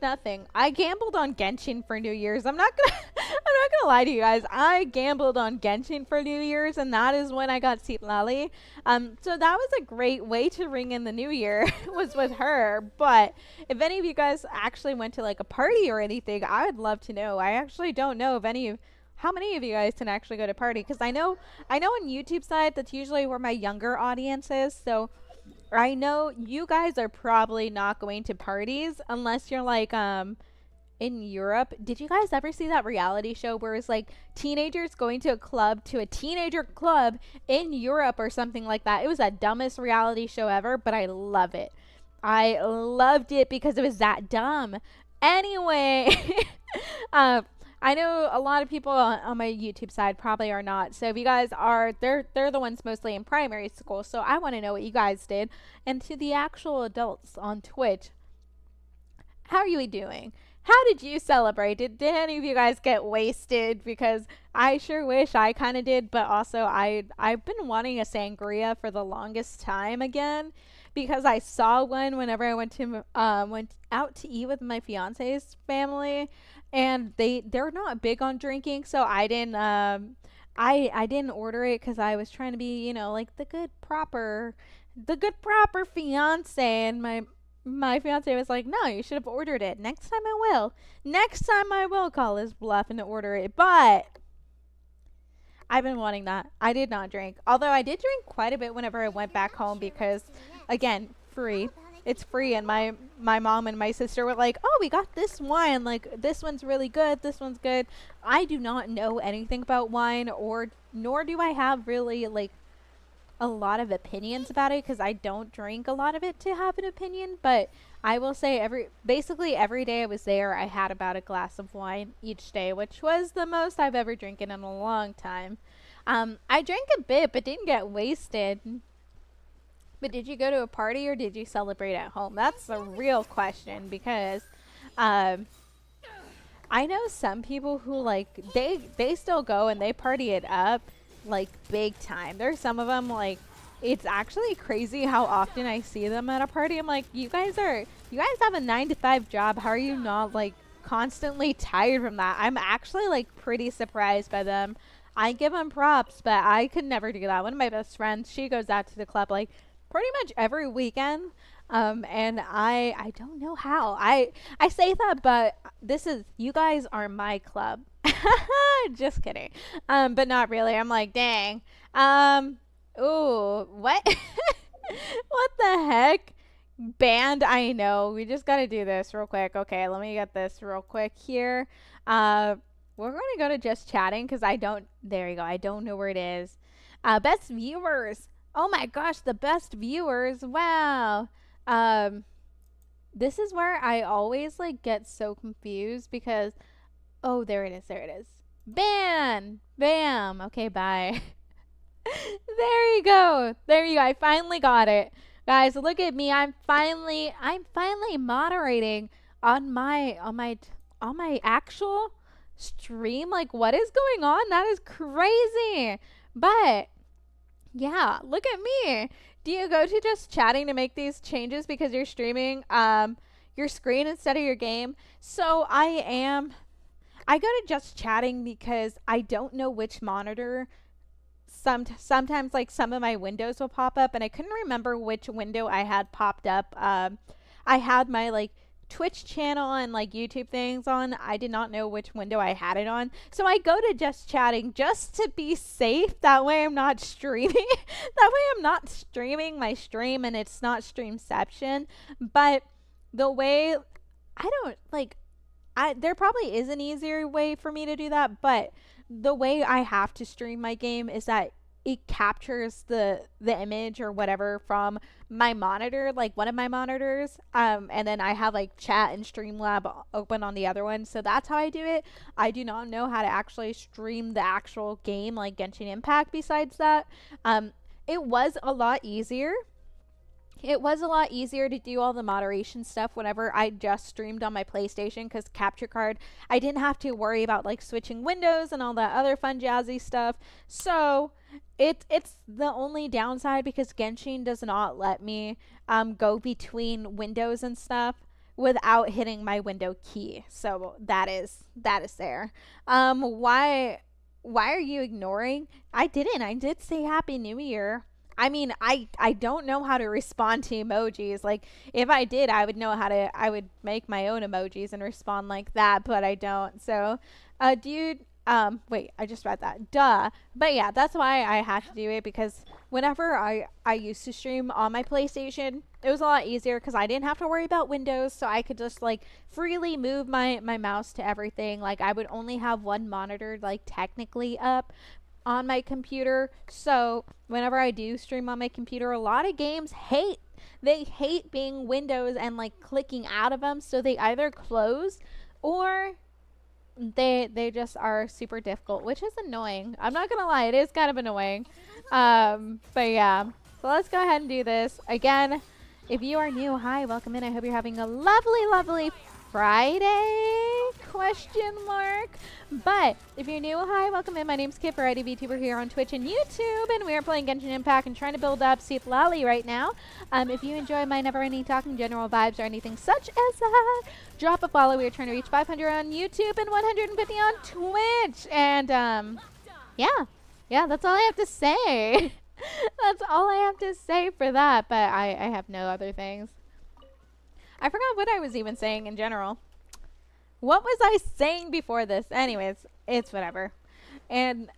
nothing. I gambled on Genshin for New Year's. I'm not gonna I'm not gonna lie to you guys. I gambled on Genshin for New Year's and that is when I got Seat Lally. So that was a great way to ring in the new year was with her. But if any of you guys actually went to like a party or anything, I would love to know. I actually don't know if any of how many of you guys can actually go to party? Because I know on YouTube side that's usually where my younger audience is. So I know you guys are probably not going to parties unless you're like in Europe. Did you guys ever see that reality show where it's like teenagers going to a teenager club in Europe or something like that? It was the dumbest reality show ever, but I love it. I loved it because it was that dumb. Anyway, I know a lot of people on my YouTube side probably are not. So if you guys are, they're the ones mostly in primary school. So I want to know what you guys did. And to the actual adults on Twitch, how are you doing? How did you celebrate? Did any of you guys get wasted? Because I sure wish I kind of did, but also I've been wanting a sangria for the longest time again because I saw one whenever I went out to eat with my fiance's family and they're not big on drinking, so I didn't I didn't order it because I was trying to be like the good proper fiance, and my fiance was like, no, you should have ordered it. Next time I will call his bluff and order it. But I've been wanting that. I did not drink, although I did drink quite a bit whenever I went back home because again, free. It's free, and my mom and my sister were like, oh, we got this wine, like this one's really good, this one's good. I do not know anything about wine, or nor do I have really like a lot of opinions about it because I don't drink a lot of it to have an opinion. But I will say basically every day I was there, I had about a glass of wine each day, which was the most I've ever drinking in a long time. I drank a bit but didn't get wasted. But did you go to a party or did you celebrate at home? That's the real question because I know some people who like they still go and they party it up like big time. There's some of them like it's actually crazy how often I see them at a party. I'm like, you guys have a 9 to 5 job. How are you not like constantly tired from that? I'm actually like pretty surprised by them. I give them props, but I could never do that. One of my best friends, she goes out to the club like pretty much every weekend. And I don't know how. I say that, but you guys are my club. Just kidding. But not really. I'm like, dang. Ooh, what? What the heck? Banned, I know. We just gotta do this real quick. Okay, let me get this real quick here. We're gonna go to just chatting because there you go. I don't know where it is. Best viewers. Oh my gosh, the best viewers. Wow. This is where I always like get so confused because oh, there it is. There it is. Ban. Bam. Okay, bye. There you go. There you go. I finally got it. Guys, look at me. I'm finally moderating on my actual stream. Like what is going on? That is crazy. But yeah, look at me. Do you go to just chatting to make these changes because you're streaming your screen instead of your game? So I go to just chatting because I don't know which monitor. Sometimes like some of my windows will pop up and I couldn't remember which window I had popped up. I had my like Twitch channel and like YouTube things on. I did not know which window I had it on. So I go to just chatting just to be safe. That way I'm not streaming. That way I'm not streaming my stream and it's not streamception. But the way I don't like there probably is an easier way for me to do that, but the way I have to stream my game is that it captures the image or whatever from my monitor, like one of my monitors, and then I have like chat and Streamlab open on the other one. So that's how I do it. I do not know how to actually stream the actual game like Genshin Impact besides that. It was a lot easier. It was a lot easier to do all the moderation stuff whenever I just streamed on my PlayStation, because capture card, I didn't have to worry about like switching windows and all that other fun jazzy stuff. So it's the only downside, because Genshin does not let me go between windows and stuff without hitting my window key. So that is there. Why are you ignoring? I didn't. I did say Happy New Year. I mean, I don't know how to respond to emojis. Like, if I did, I would know how to, I would make my own emojis and respond like that, but I don't. So, dude, wait, I just read that. Duh. But yeah, that's why I had to do it, because whenever I used to stream on my PlayStation, it was a lot easier because I didn't have to worry about windows, so I could just like freely move my mouse to everything. Like, I would only have one monitor like technically up on my computer. So whenever I do stream on my computer, a lot of games hate being windows and like clicking out of them, so they either close or they just are super difficult, which is annoying. I'm not gonna lie, it is kind of annoying. But yeah, so let's go ahead and do this again. If you are new, hi, welcome in. I hope you're having a lovely Friday, question mark. But if you're new, hi, welcome in. My name's Kip, variety VTuber here on Twitch and YouTube, and we are playing Genshin Impact and trying to build up Seath Lally right now. If you enjoy my never-ending talking general vibes or anything such as that, drop a follow. We are trying to reach 500 on YouTube and 150 on Twitch. And yeah, that's all I have to say. That's all I have to say for that. But I have no other things. I forgot what I was even saying in general. What was I saying before this? Anyways, it's whatever. And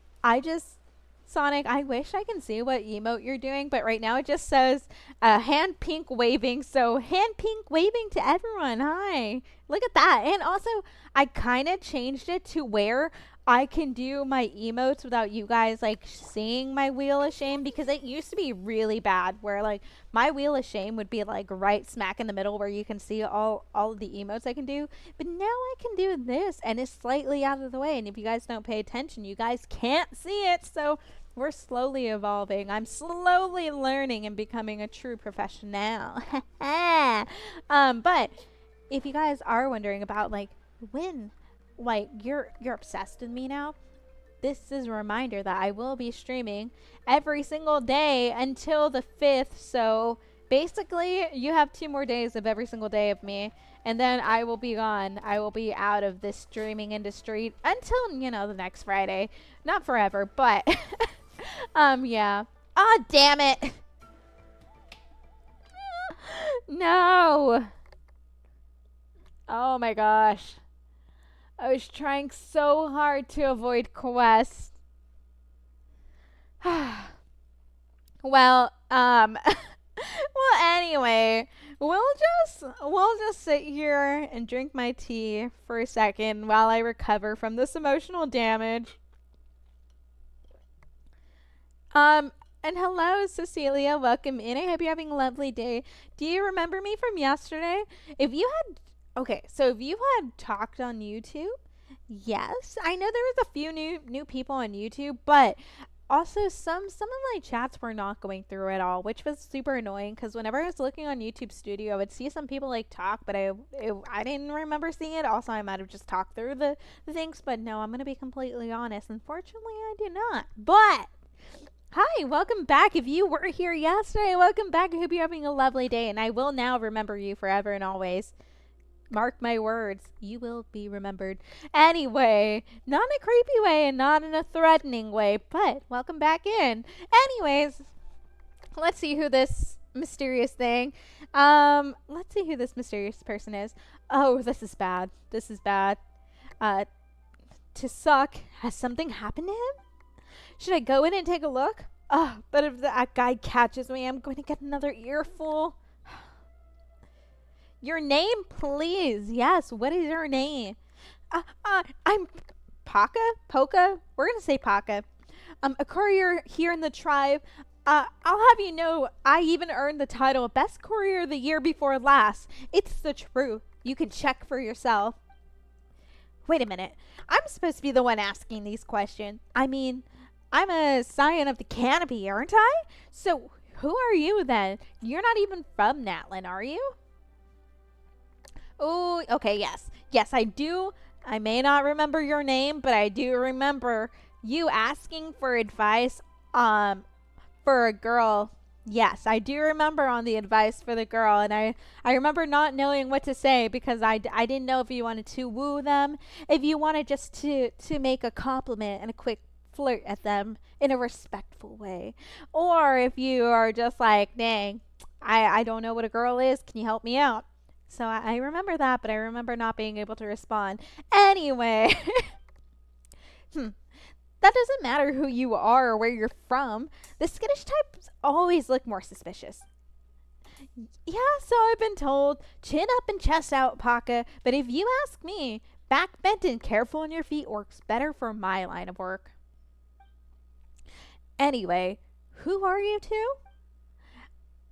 Sonic, I wish I can see what emote you're doing, but right now it just says hand pink waving. So hand pink waving to everyone. Hi. Look at that. And also, I kind of changed it to where I can do my emotes without you guys like seeing my wheel of shame, because it used to be really bad where like my wheel of shame would be like right smack in the middle where you can see all of the emotes I can do. But now I can do this and it's slightly out of the way, and if you guys don't pay attention, you guys can't see it. So we're slowly evolving. I'm slowly learning and becoming a true professional. But if you guys are wondering about like when like you're obsessed with me now, this is a reminder that I will be streaming every single day until the 5th. So basically you have 2 more days of every single day of me, and then I will be gone. I will be out of this streaming industry until, you know, the next Friday. Not forever, but yeah. Ah, damn it. No. Oh my gosh. I was trying so hard to avoid quest. Well, well, anyway, we'll just sit here and drink my tea for a second while I recover from this emotional damage. And hello, Cecilia. Welcome in. I hope you're having a lovely day. Do you remember me from yesterday? If you had talked on YouTube, yes, I know there was a few new people on YouTube, but also some of my chats were not going through at all, which was super annoying, because whenever I was looking on YouTube Studio, I would see some people like talk, but I didn't remember seeing it. Also, I might have just talked through the things, but no, I'm gonna be completely honest. Unfortunately, I did not. But hi, welcome back. If you were here yesterday, welcome back. I hope you're having a lovely day, and I will now remember you forever and always. Mark my words, you will be remembered. Anyway, not in a creepy way and not in a threatening way, but welcome back in. Anyways, let's see who this mysterious person is. Oh, this is bad. This is bad. To suck. Has something happened to him? Should I go in and take a look? Oh, but if that guy catches me, I'm going to get another earful. Your name, please. Yes, what is your name? I'm Paka? Poka? We're gonna say Paka. A courier here in the tribe. I'll have you know, I even earned the title Best Courier the year before last. It's the truth. You can check for yourself. Wait a minute. I'm supposed to be the one asking these questions. I mean, I'm a scion of the canopy, aren't I? So, who are you then? You're not even from Natlin, are you? Oh, okay, yes. Yes, I do. I may not remember your name, but I do remember you asking for advice for a girl. Yes, I do remember on the advice for the girl, and I remember not knowing what to say because I didn't know if you wanted to woo them, if you wanted just to make a compliment and a quick flirt at them in a respectful way, or if you are just like, dang, I don't know what a girl is, can you help me out? So I remember that, but I remember not being able to respond. Anyway, that doesn't matter who you are or where you're from. The skittish types always look more suspicious. Yeah, so I've been told. Chin up and chest out, Paka. But if you ask me, back bent and careful on your feet works better for my line of work. Anyway, who are you two?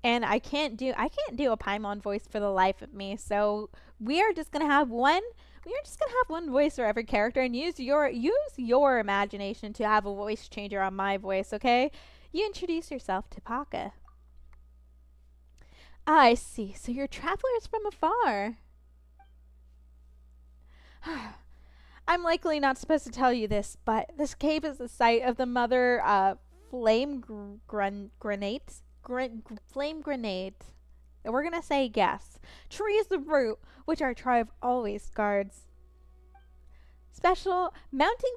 And I can't do a Paimon voice for the life of me. So we are just gonna have one voice for every character and use your imagination to have a voice changer on my voice, okay? You introduce yourself to Paka. I see. So you're travelers from afar. I'm likely not supposed to tell you this, but this cave is the site of the mother flame grenade. We're gonna say yes. Tree is the root, which our tribe always guards. Special mountain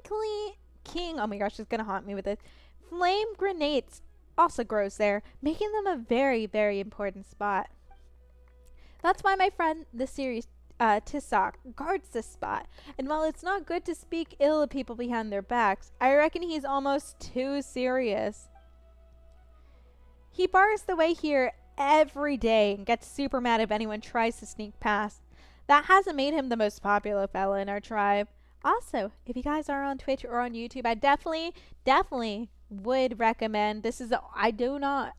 king. Oh my gosh, she's gonna haunt me with it. Flame grenades also grows there, making them a very, very important spot. That's why my friend, the series Tisak, guards this spot. And while it's not good to speak ill of people behind their backs, I reckon he's almost too serious. He bars the way here every day and gets super mad if anyone tries to sneak past. That hasn't made him the most popular fella in our tribe. Also, if you guys are on Twitch or on YouTube, I definitely would recommend. I do not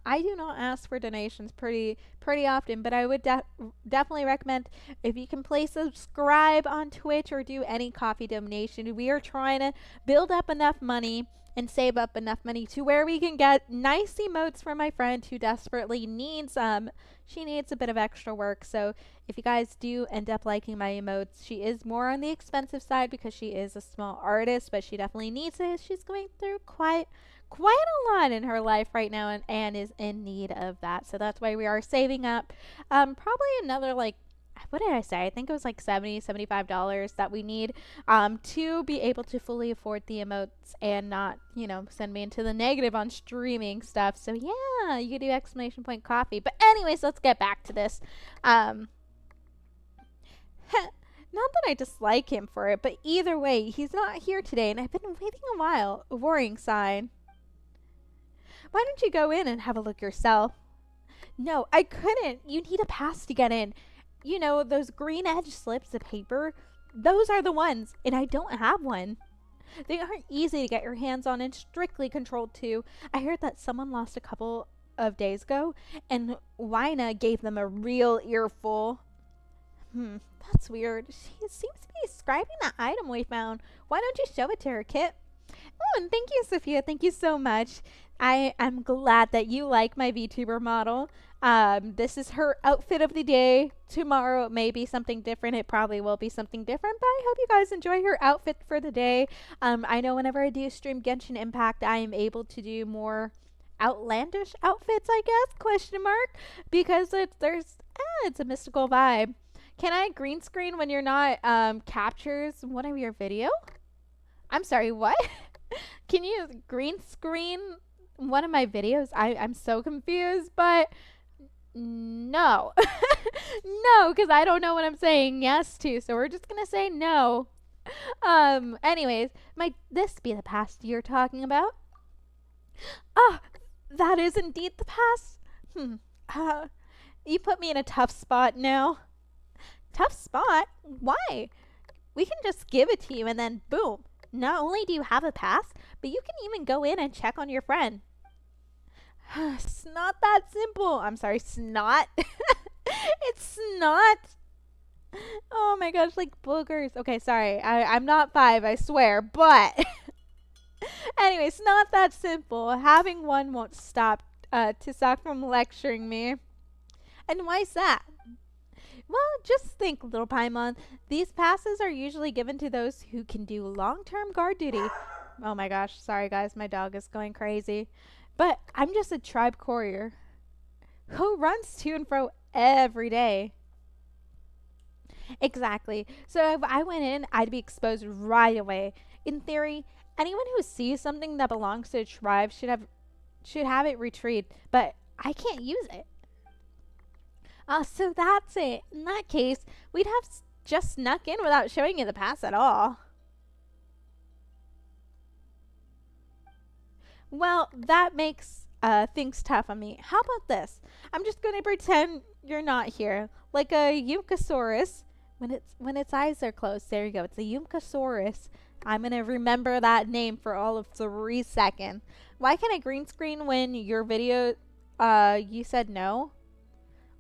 ask for donations pretty often, but I would definitely recommend if you can please subscribe on Twitch or do any coffee donation. We are trying to build up enough money and save up enough money to where we can get nice emotes for my friend who desperately needs she needs a bit of extra work. So if you guys do end up liking my emotes, she is more on the expensive side because she is a small artist, but she definitely needs it. She's going through quite a lot in her life right now and is in need of that. So that's why we are saving up probably another, like, what did I say? I think it was like $75 that we need to be able to fully afford the emotes and not, send me into the negative on streaming stuff. So yeah, you can do exclamation point coffee. But anyways, let's get back to this. Not that I dislike him for it, but either way, he's not here today and I've been waiting a while. A worrying sign. Why don't you go in and have a look yourself? No, I couldn't. You need a pass to get in. Those green edge slips of paper, those are the ones, and I don't have one. They aren't easy to get your hands on and strictly controlled too. I heard that someone lost a couple of days ago, and Wina gave them a real earful. That's weird. She seems to be describing that item we found. Why don't you show it to her, Kit? Oh, and thank you, Sophia. Thank you so much. I'm glad that you like my VTuber model. This is her outfit of the day. Tomorrow it may be something different. It probably will be something different, but I hope you guys enjoy her outfit for the day. I know whenever I do stream Genshin Impact, I am able to do more outlandish outfits, I guess, question mark, because it's a mystical vibe. Can I green screen when you're not captures one of your video? I'm sorry, what? Can you green screen one of my videos? I'm so confused, but no. No, because I don't know what I'm saying yes to, so we're just gonna say no. Anyways, might this be the past you're talking about? Ah, that is indeed the past. You put me in a tough spot now. Tough spot? Why? We can just give it to you and then boom. Not only do you have a pass, but you can even go in and check on your friend. It's not that simple. I'm sorry, snot. It's snot. Oh my gosh, like boogers. Okay, sorry. I'm not 5, I swear. But anyway, it's not that simple. Having one won't stop Tisak from lecturing me. And why's that? Well, just think, little Paimon. These passes are usually given to those who can do long-term guard duty. Oh my gosh, sorry guys, my dog is going crazy. But I'm just a tribe courier who runs to and fro every day. Exactly. So if I went in, I'd be exposed right away. In theory, anyone who sees something that belongs to a tribe should have it retrieved, but I can't use it. So that's it. In that case, we'd have just snuck in without showing you the pass at all. Well, that makes things tough on me. How about this? I'm just going to pretend you're not here, like a Eucasaurus. When its eyes are closed, there you go. It's a Eucasaurus. I'm gonna remember that name for all of 3 seconds. Why can't I green screen when your video? You said no.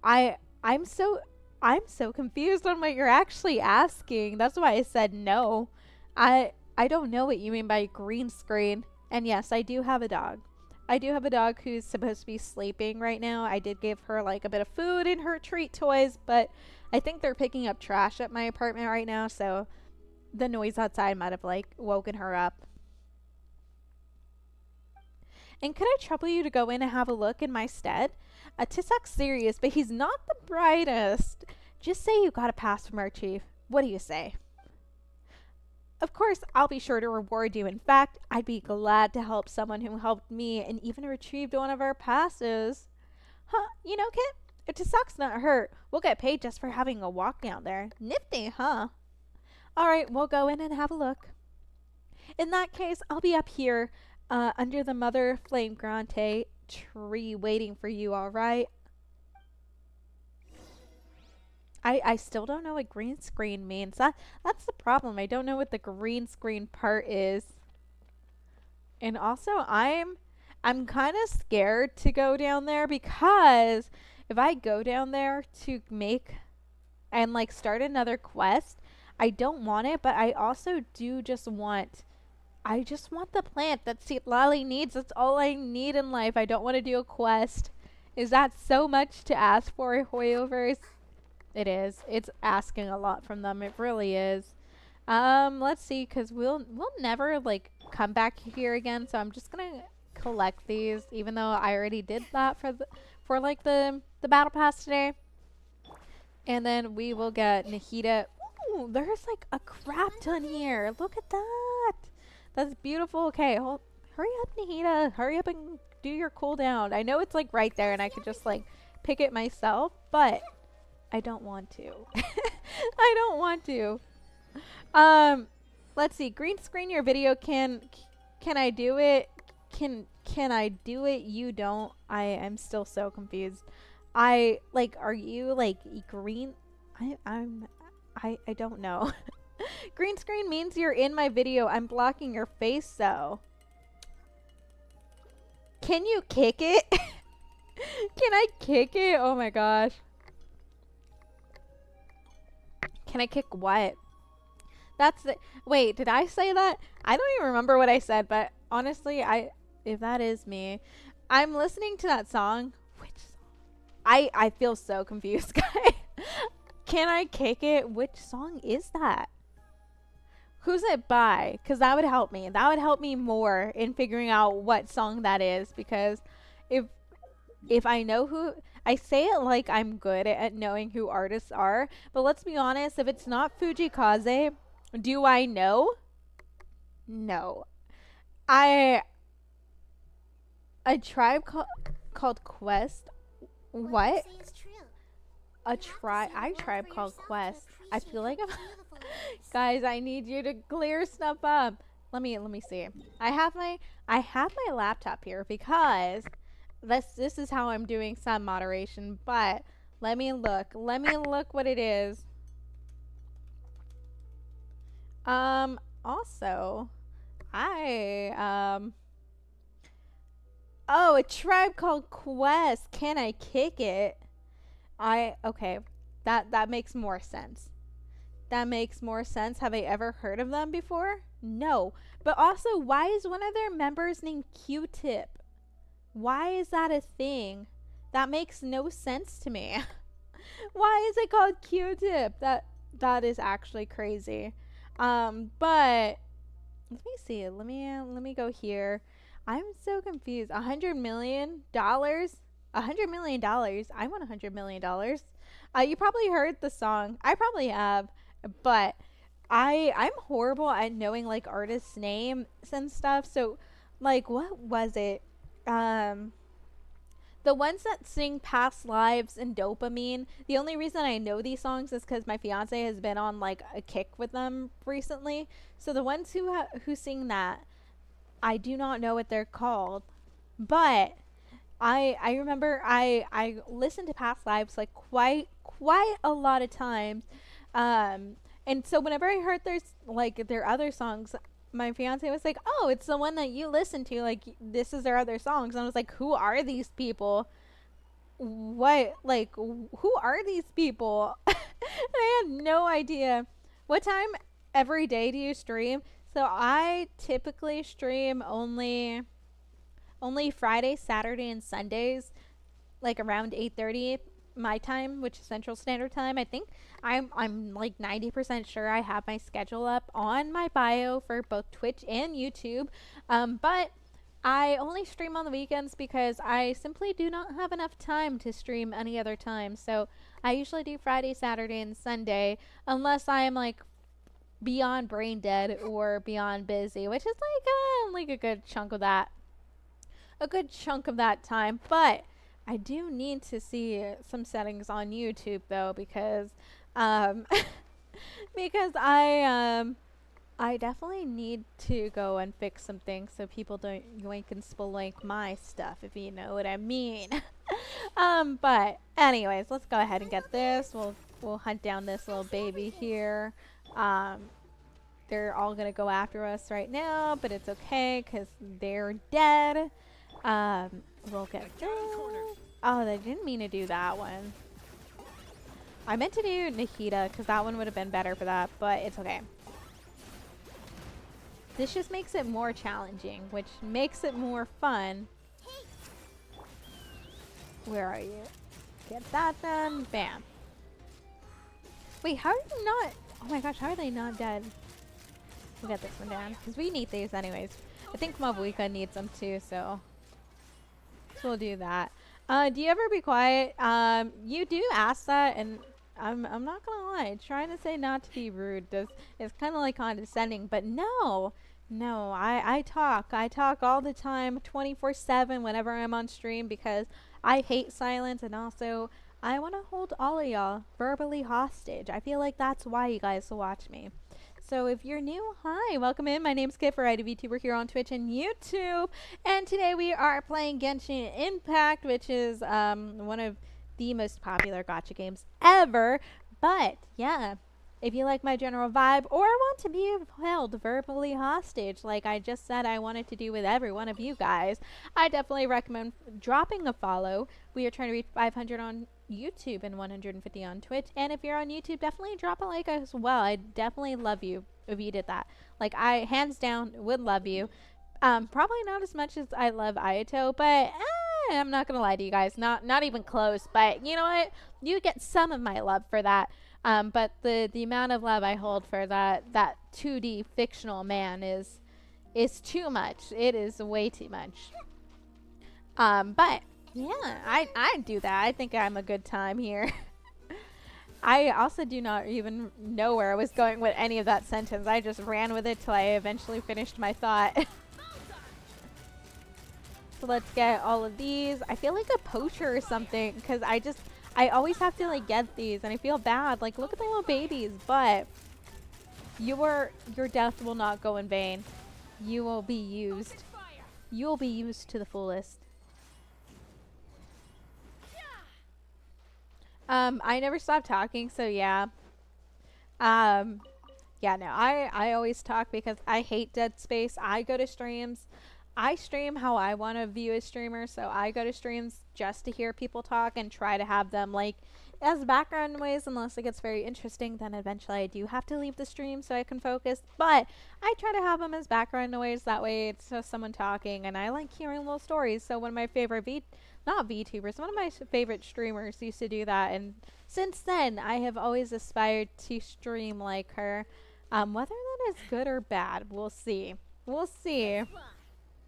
I I'm so I'm so confused on what you're actually asking. That's why I said no. I don't know what you mean by green screen. And yes, I do have a dog. I do have a dog who's supposed to be sleeping right now. I did give her like a bit of food and her treat toys, but I think they're picking up trash at my apartment right now, so the noise outside might have like woken her up. And could I trouble you to go in and have a look in my stead? Tisak's serious, but he's not the brightest. Just say you got a pass from our chief. What do you say? Of course, I'll be sure to reward you. In fact, I'd be glad to help someone who helped me and even retrieved one of our passes. Huh, you know, Kit? If Tisak's not hurt, we'll get paid just for having a walk down there. Nifty, huh? Alright, we'll go in and have a look. In that case, I'll be up here under the Mother Flame Grante tree waiting for you, alright? I still don't know what green screen means. That's the problem. I don't know what the green screen part is. And also, I'm kind of scared to go down there because if I go down there to make and like start another quest, I don't want it, but I also do just want I just want the plant that Lolly needs. That's all I need in life. I don't want to do a quest. Is that so much to ask for, Hoyovers? It is. It's asking a lot from them. It really is. Let's see, cause we'll never like come back here again. So I'm just gonna collect these, even though I already did that for like the battle pass today. And then we will get Nahida. Ooh, there's like a crap ton here. Look at that. That's beautiful. Okay, hurry up, Nahida. Hurry up and do your cooldown. I know it's like right there, and I could just like pick it myself, but I don't want to. I don't want to. Let's see. Green screen your video. Can I do it? Can I do it? You don't. I am still so confused. I like. Are you like green? I don't know. Green screen means you're in my video. I'm blocking your face though. Can you kick it? Can I kick it? Oh my gosh. Can I kick what? That's the wait, did I say that? I don't even remember what I said, but honestly, if that is me, I'm listening to that song. Which song? I feel so confused, guys. Can I kick it? Which song is that? Who's it by? Because that would help me. That would help me more in figuring out what song that is. Because if I know who, I say it like I'm good at knowing who artists are. But let's be honest, if it's not Fujikaze, do I know? No. A tribe called Quest. What? A tribe called Quest. I feel like I'm guys, I need you to clear stuff up. Let me see. I have my laptop here because this is how I'm doing some moderation, but let me look. Let me look what it is. Also, I Oh, a Tribe Called Quest. Can I kick it? I okay. That makes more sense. That makes more sense. Have I ever heard of them before? No. But also, why is one of their members named Q-Tip? Why is that a thing? That makes no sense to me. Why is it called Q-Tip? That is actually crazy. But let me see. Let me go here. I'm so confused. $100 million. $100 million. I want $100 million. You probably heard the song. I probably have, but I'm horrible at knowing like artists' names and stuff. So, like, what was it? Um, the ones that sing past lives and dopamine. The only reason I know these songs is because my fiance has been on like a kick with them recently. So the ones who sing that, I do not know what they're called, but I remember I listened to past lives like quite a lot of times, um, and so whenever I heard their other songs, my fiance was like, "Oh, it's the one that you listen to. Like this is their other songs." And I was like, "Who are these people? What who are these people?" I had no idea. What time every day do you stream? So I typically stream only Friday, Saturday, and Sundays, like around 8:30 my time, which is Central Standard Time. I think I'm like 90% sure I have my schedule up on my bio for both Twitch and YouTube. But I only stream on the weekends because I simply do not have enough time to stream any other time. So I usually do Friday, Saturday, and Sunday, unless I am like beyond brain dead or beyond busy, which is like a good chunk of that, time. But I do need to see some settings on YouTube though, because um because I definitely need to go and fix some things so people don't yoink and spelink my stuff, if you know what I mean. But anyways, let's go ahead and get this. We'll hunt down this little baby here. Um, they're all gonna go after us right now, but it's okay because they're dead. We'll get this. Oh, they didn't mean to do that one. I meant to do Nikita because that one would have been better for that, but it's okay. This just makes it more challenging, which makes it more fun. Where are you? Get that done. Bam. Wait, how are you not? Oh my gosh, how are they not dead? We'll get this one down because we need these anyways. I think Mavuika needs them too, so we'll do that. Do you ever be quiet? You do ask that, and I'm not gonna lie. Trying to say not to be rude is kind of like condescending, but no, I talk all the time, 24/7 whenever I'm on stream because I hate silence, and also I want to hold all of y'all verbally hostage. I feel like that's why you guys watch me. So if you're new, hi, welcome in. My name's Kit for IDVT. We're here on Twitch and YouTube, and today we are playing Genshin Impact, which is one of the most popular gacha games ever. But yeah, if you like my general vibe or want to be held verbally hostage, like I just said I wanted to do with every one of you guys, I definitely recommend dropping a follow. We are trying to reach 500 on YouTube and 150 on Twitch. And if you're on YouTube, definitely drop a like as well. I definitely love you if you did that. Like, I hands down would love you. Probably not as much as I love Ayato, but I'm not gonna lie to you guys, not even close. But you know what? You get some of my love for that. But the amount of love I hold for that 2D fictional man is too much. It is way too much. But yeah, I do that. I think I'm a good time here. I also do not even know where I was going with any of that sentence. I just ran with it till I eventually finished my thought. So let's get all of these. I feel like a poacher or something because I always have to like get these and I feel bad. Like, look at the little babies, but your death will not go in vain. You will be used. You will be used to the fullest. I never stopped talking, so yeah. Yeah, Yeah, no, I always talk because I hate dead space. I go to streams. I stream how I want to view a streamer, so I go to streams just to hear people talk and try to have them like as background noise unless it gets very interesting, then eventually I do have to leave the stream so I can focus. But I try to have them as background noise, that way it's just someone talking and I like hearing little stories. So one of my favorite not VTubers, one of my favorite streamers used to do that, and since then I have always aspired to stream like her. Whether that is good or bad, we'll see. We'll see.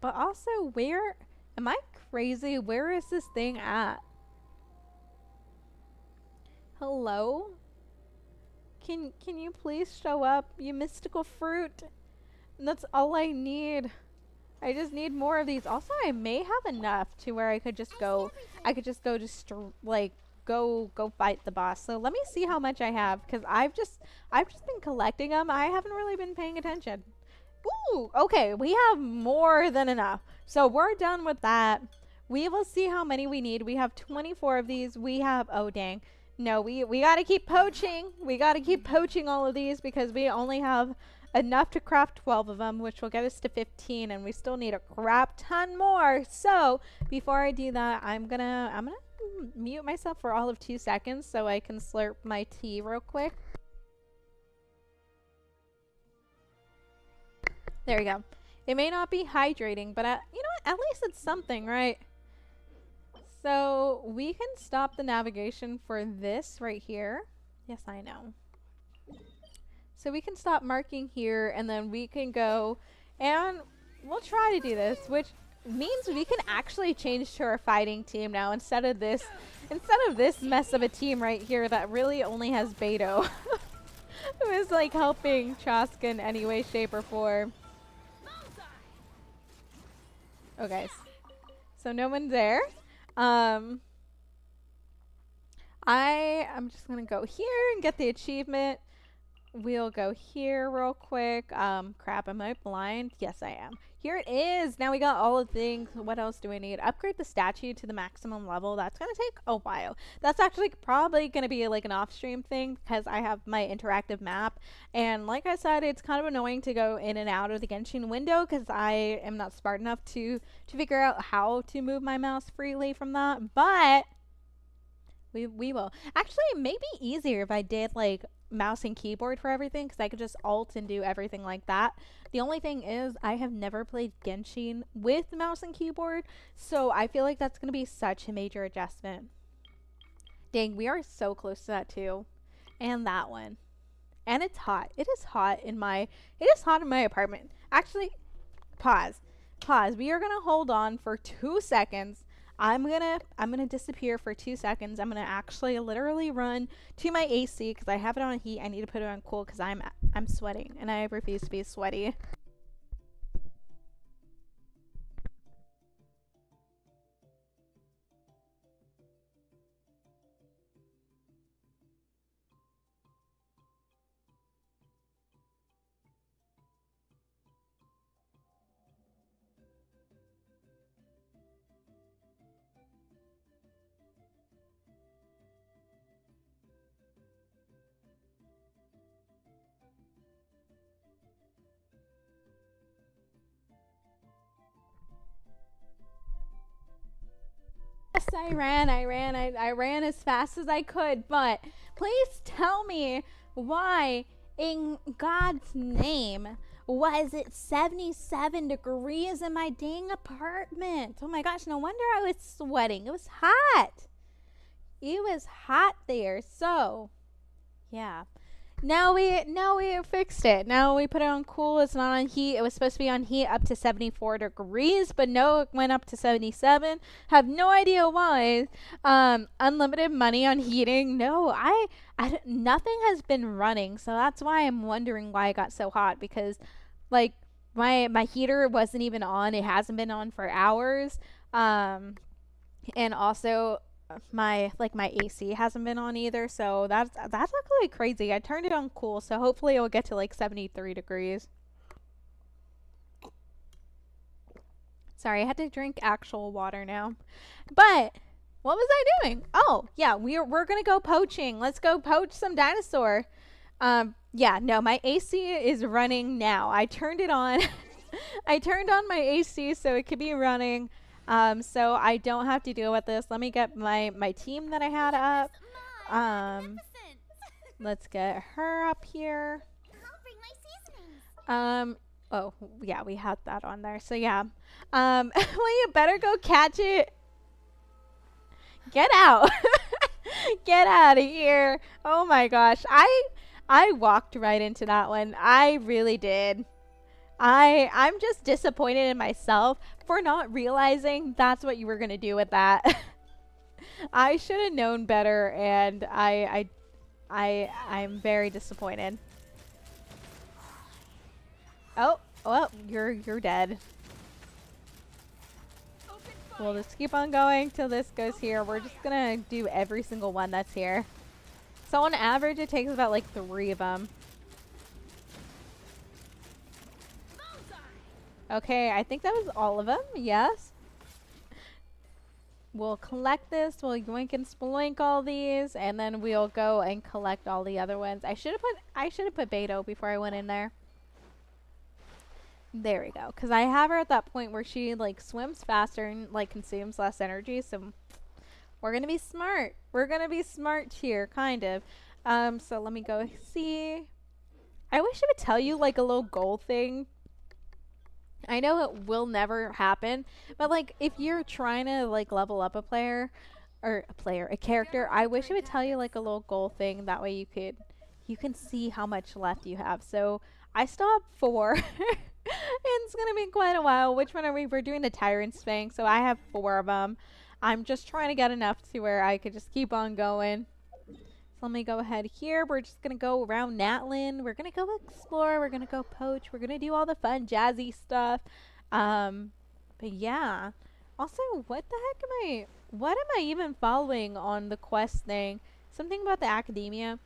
But also, where am I crazy? Where is this thing at? Hello? Can you please show up, you mystical fruit? That's all I need. I just need more of these. Also, I may have enough to where I could just go. I could just go to like go fight the boss. So let me see how much I have, because I've just been collecting them. I haven't really been paying attention. Ooh, okay, we have more than enough. So we're done with that. We will see how many we need. We have 24 of these. We have, oh dang. No, we got to keep poaching. We got to keep poaching all of these because we only have enough to craft 12 of them, which will get us to 15, and we still need a crap ton more. So before I do that, I'm gonna mute myself for all of 2 seconds so I can slurp my tea real quick. There we go. It may not be hydrating, but you know what? At least it's something, right? So we can stop the navigation for this right here. Yes, I know. So we can stop marking here, and then we can go, and we'll try to do this, which means we can actually change to our fighting team now instead of this mess of a team right here that really only has Beto. Who is like helping Chaska in any way, shape, or form. Okay, so no one's there. I'm just gonna go here and get the achievement. We'll go here real quick. Crap, am I blind? Yes, I am. Here it is. Now we got all the things. What else do we need? Upgrade the statue to the maximum level. That's gonna take a while. That's actually probably gonna be like an off-stream thing because I have my interactive map. And like I said, it's kind of annoying to go in and out of the Genshin window because I am not smart enough to figure out how to move my mouse freely from that. But we will. Actually, it may be easier if I did like mouse and keyboard for everything because I could just alt and do everything like that. The only thing is I have never played Genshin with mouse and keyboard, so I feel like that's going to be such a major adjustment. Dang, we are so close to that too. And that one. And it's hot. It is hot in my apartment. Actually, pause. We are going to hold on for 2 seconds. I'm gonna disappear for 2 seconds. I'm gonna actually literally run to my AC because I have it on heat. I need to put it on cool because I'm sweating and I refuse to be sweaty. Yes, I ran as fast as I could, but please tell me why in God's name was it 77 degrees in my dang apartment? Oh my gosh, no wonder I was sweating. It was hot. It was hot there. So, yeah. Now we fixed it. Now we put it on cool. It's not on heat. It was supposed to be on heat up to 74 degrees, but no, it went up to 77. Have no idea why. Unlimited money on heating. No, nothing has been running, so that's why I'm wondering why it got so hot because like my heater wasn't even on. It hasn't been on for hours. And also my AC hasn't been on either, so that's actually crazy. I turned it on cool, so hopefully it'll get to like 73 degrees. Sorry, I had to drink actual water now. But what was I doing? Oh, yeah, we're gonna go poaching. Let's go poach some dinosaur. Yeah, no, my AC is running now. I turned it on. I turned on my AC so it could be running. So I don't have to deal with this. Let me get my team that I had up. Um, Magnificent! let's get her up here. I'll bring my seasonings. Oh, yeah, we had that on there. So yeah. Well, you better go catch it. Get out. Get out of here. Oh my gosh. I walked right into that one. I really did. I'm just disappointed in myself for not realizing that's what you were going to do with that. I should have known better, and I'm very disappointed. Oh, well, you're dead. We'll just keep on going till this goes here. We're just gonna do every single one that's here. So on average, it takes about like 3 of them. Okay, I think that was all of them. Yes. We'll collect this. We'll yoink and sploink all these, and then we'll go and collect all the other ones. I should have put Beto before I went in there. There we go. Because I have her at that point where she like swims faster and like consumes less energy. So we're gonna be smart. We're gonna be smart here, kind of. So let me go see. I wish it would tell you like a little goal thing. I know it will never happen, but like if you're trying to like level up a player or a character, I wish it would tell you like a little goal thing. That way you can see how much left you have. So I still have 4. It's gonna be quite a while. Which one are we? We're doing the Tyrant's Fang, so I have 4 of them. I'm just trying to get enough to where I could just keep on going. So let me go ahead here. We're just gonna go around Natlin. We're gonna go explore. We're gonna go poach. We're gonna do all the fun jazzy stuff. But yeah. Also, what the heck what am I even following on the quest thing? Something about the academia.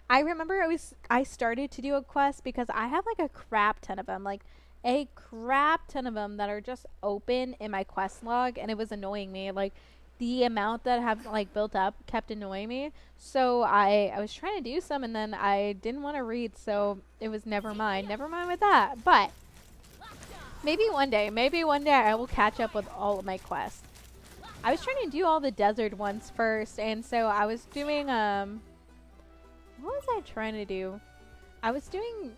I remember I started to do a quest because I have like a crap ton of them. Like a crap ton of them that are just open in my quest log, and it was annoying me. Like the amount that have like built up kept annoying me. So I was trying to do some, and then I didn't want to read, so it was never mind with that. But maybe one day I will catch up with all of my quests. I was trying to do all the desert ones first, and so I was doing what was I trying to do? I was doing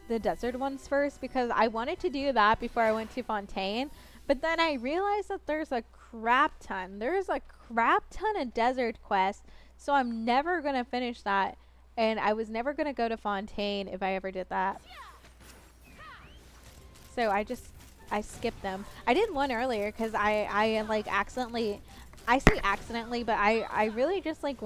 the desert ones first because I wanted to do that before I went to Fontaine. But then I realized that there's a crap ton. There's a crap ton of desert quests. So I'm never going to finish that. And I was never going to go to Fontaine if I ever did that. So I skipped them. I did one earlier because I like accidentally, I say accidentally, but I really just like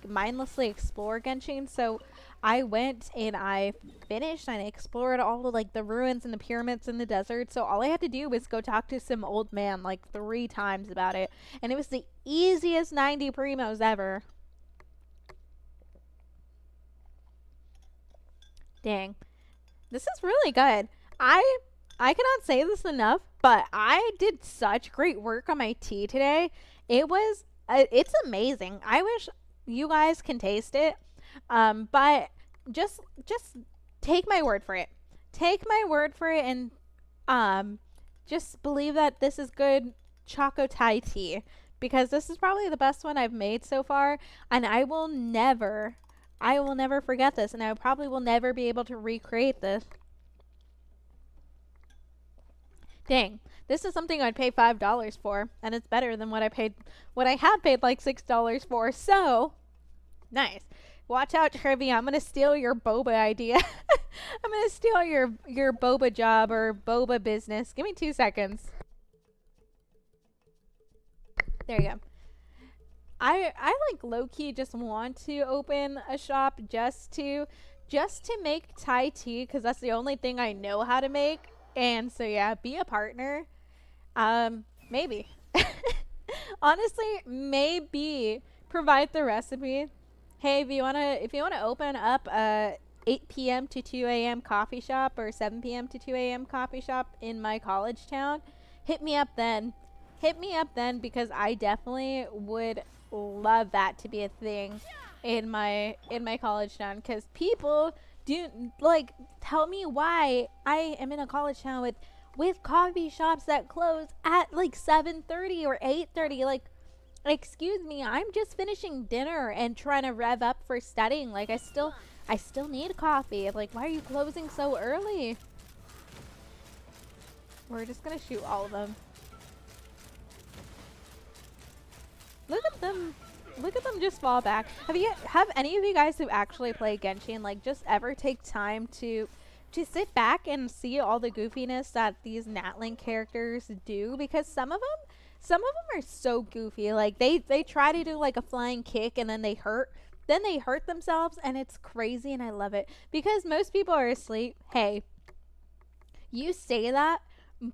mindlessly explore Genshin. So I went and I finished and I explored all of like the ruins and the pyramids in the desert. So all I had to do was go talk to some old man like 3 times about it. And it was the easiest 90 primos ever. Dang. This is really good. I cannot say this enough, but I did such great work on my tea today. It's amazing. I wish you guys can taste it. But just take my word for it. Take my word for it, and just believe that this is good Choco Thai tea, because this is probably the best one I've made so far, and I will never forget this, and I probably will never be able to recreate this. Dang, this is something I'd pay $5 for, and it's better than what I have paid like $6 for. So nice. Watch out, Trivia. I'm gonna steal your boba idea. I'm gonna steal your boba job or boba business. Give me 2 seconds. There you go. I like low-key just want to open a shop just to make Thai tea, because that's the only thing I know how to make. And so yeah, be a partner. Maybe. Honestly, maybe provide the recipe. Hey, if you wanna open up a 8 p.m. to 2 a.m. coffee shop or 7 p.m. to 2 a.m. coffee shop in my college town, hit me up then. Hit me up then, because I definitely would love that to be a thing. in my college town, because people do like tell me why I am in a college town with coffee shops that close at like 7:30 or 8:30. Like, excuse me, I'm just finishing dinner and trying to rev up for studying. Like, I still need coffee. Like, why are you closing so early? We're just gonna shoot all of them. Look at them. Look at them just fall back. Have any of you guys who actually play Genshin like just ever take time to sit back and see all the goofiness that these Natlink characters do? Because some of them are so goofy. Like they try to do like a flying kick and then they hurt themselves, and it's crazy, and I love it because most people are asleep. Hey, you say that,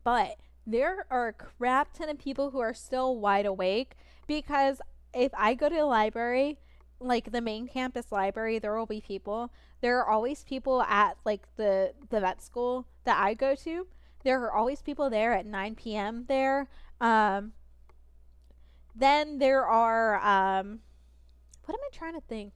but there are a crap ton of people who are still wide awake, because if I go to the library, like the main campus library, there will be people. There are always people at like the vet school that I go to. There are always people there at 9 p.m. there. Then there are what am I trying to think?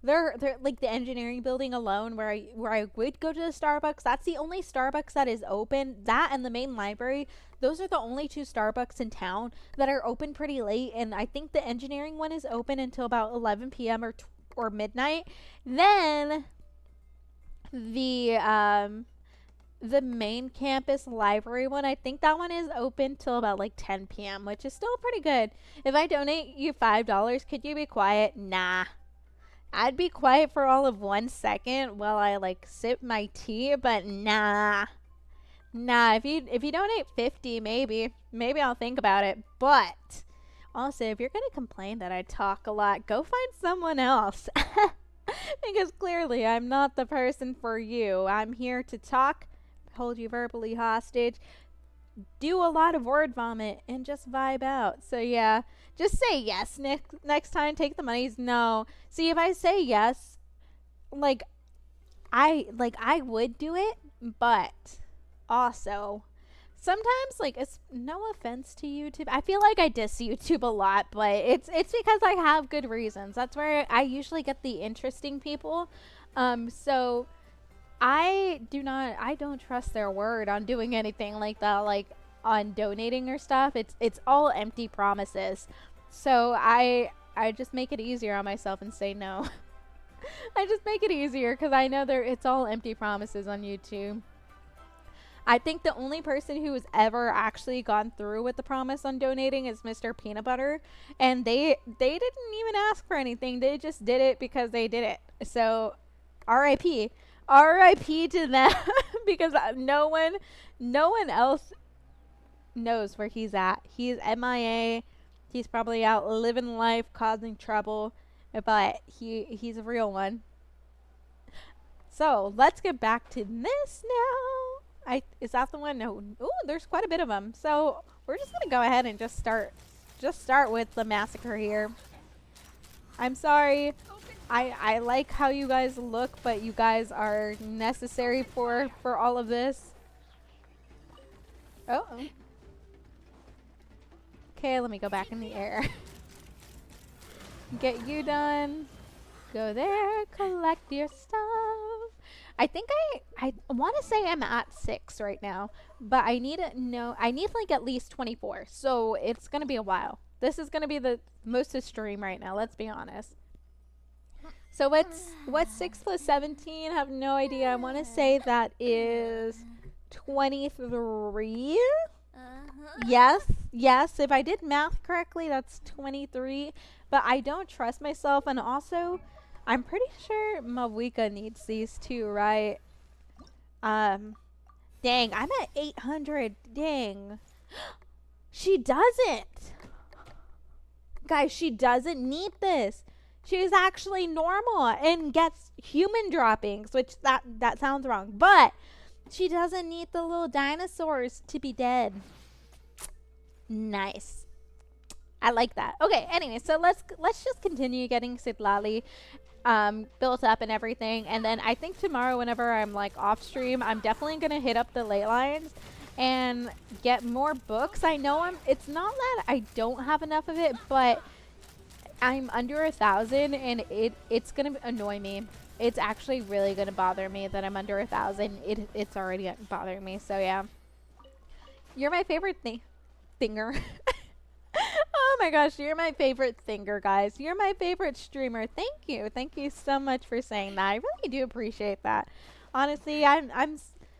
They're like the engineering building alone where I would go to the Starbucks. That's the only Starbucks that is open. That and the main library. Those are the only two Starbucks in town that are open pretty late. And I think the engineering one is open until about 11 p.m. or midnight. Then the main campus library one, I think that one is open till about like 10 p.m., which is still pretty good. If I donate you $5, could you be quiet? Nah. I'd be quiet for all of 1 second while I like sip my tea, but nah. Nah, if you donate 50, maybe I'll think about it. But also, if you're gonna complain that I talk a lot, go find someone else. Because clearly I'm not the person for you. I'm here to talk, hold you verbally hostage, do a lot of word vomit, and just vibe out. So yeah, just say yes next time. Take the monies. No. See, if I say yes, like I would do it, but also sometimes, like, it's no offense to YouTube. I feel like I diss YouTube a lot, but it's because I have good reasons. That's where I usually get the interesting people. So I don't trust their word on doing anything like that, like on donating or stuff. It's all empty promises. So I just make it easier on myself and say no. I just make it easier because I know it's all empty promises on YouTube. I think the only person who has ever actually gone through with the promise on donating is Mr. Peanut Butter, and they didn't even ask for anything. They just did it because they did it. So RIP. RIP to them because no one else knows where he's at. He's MIA. He's probably out living life, causing trouble, but he's a real one. So let's get back to this now. Is that the one? No. Ooh, there's quite a bit of them. So we're just gonna go ahead and just start with the massacre here. I'm sorry. I like how you guys look, but you guys are necessary for all of this. Oh. Okay, let me go back in the air. Get you done. Go there, collect your stuff. I think I want to say I'm at 6 right now, but I need like at least 24. So it's going to be a while. This is going to be the most to stream right now, let's be honest. So what's 6 plus 17? I have no idea. I want to say that is 23. Yes. If I did math correctly, that's 23. But I don't trust myself, and also, I'm pretty sure Mawika needs these too, right? Dang, I'm at 800. Dang. She doesn't. Guys, she doesn't need this. She's actually normal and gets human droppings, which that sounds wrong. But she doesn't need the little dinosaurs to be dead. Nice. I like that. Okay, anyway, so let's just continue getting Sitlali built up and everything. And then I think tomorrow, whenever I'm like off stream, I'm definitely gonna hit up the ley lines and get more books. I know it's not that I don't have enough of it, but I'm under 1,000 and it's gonna annoy me. It's actually really gonna bother me that I'm under 1,000. It's already bothering me. So yeah, you're my favorite thinger. Oh my gosh, you're my favorite thinger, guys. You're my favorite streamer. Thank you so much for saying that. I really do appreciate that. Honestly,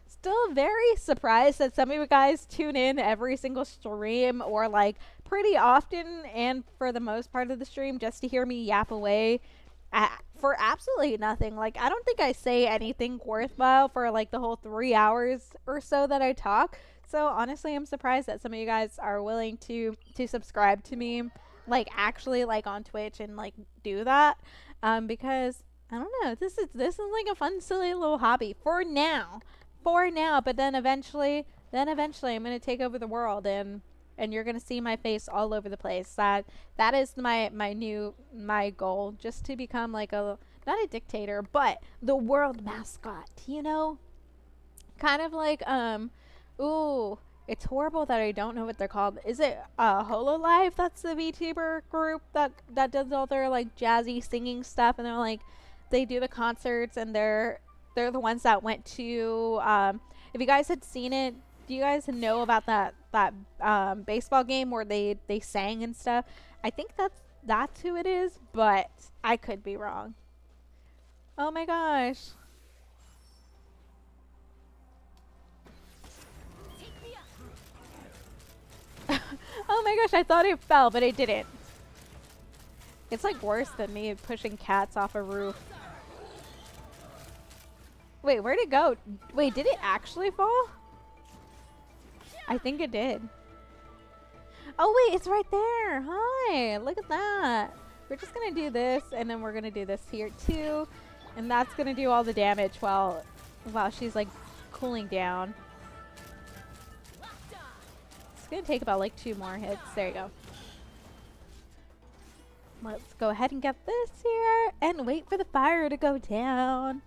still very surprised that some of you guys tune in every single stream or like pretty often and for the most part of the stream just to hear me yap away for absolutely nothing. Like, I don't think I say anything worthwhile for like the whole 3 hours or so that I talk. So honestly, I'm surprised that some of you guys are willing to subscribe to me, like actually like on Twitch and like do that, because I don't know. This is like a fun, silly little hobby for now. But then eventually, I'm gonna take over the world and you're gonna see my face all over the place. That is my goal, just to become like a not a dictator, but the world mascot. You know, kind of like ooh, it's horrible that I don't know what they're called. Is it Hololive? That's the VTuber group that does all their like jazzy singing stuff, and they're like they do the concerts, and they're the ones that went to if you guys had seen it, do you guys know about that baseball game where they sang and stuff? I think that's who it is, but I could be wrong. Oh my gosh. Oh my gosh, I thought it fell, but it didn't. It's like worse than me pushing cats off a roof. Wait, where'd it go? Wait, did it actually fall? I think it did. Oh wait, it's right there. Hi, look at that. We're just gonna do this, and then we're gonna do this here too. And that's gonna do all the damage while she's like cooling down. It's gonna take about like 2 more hits. There you go. Let's go ahead and get this here and wait for the fire to go down.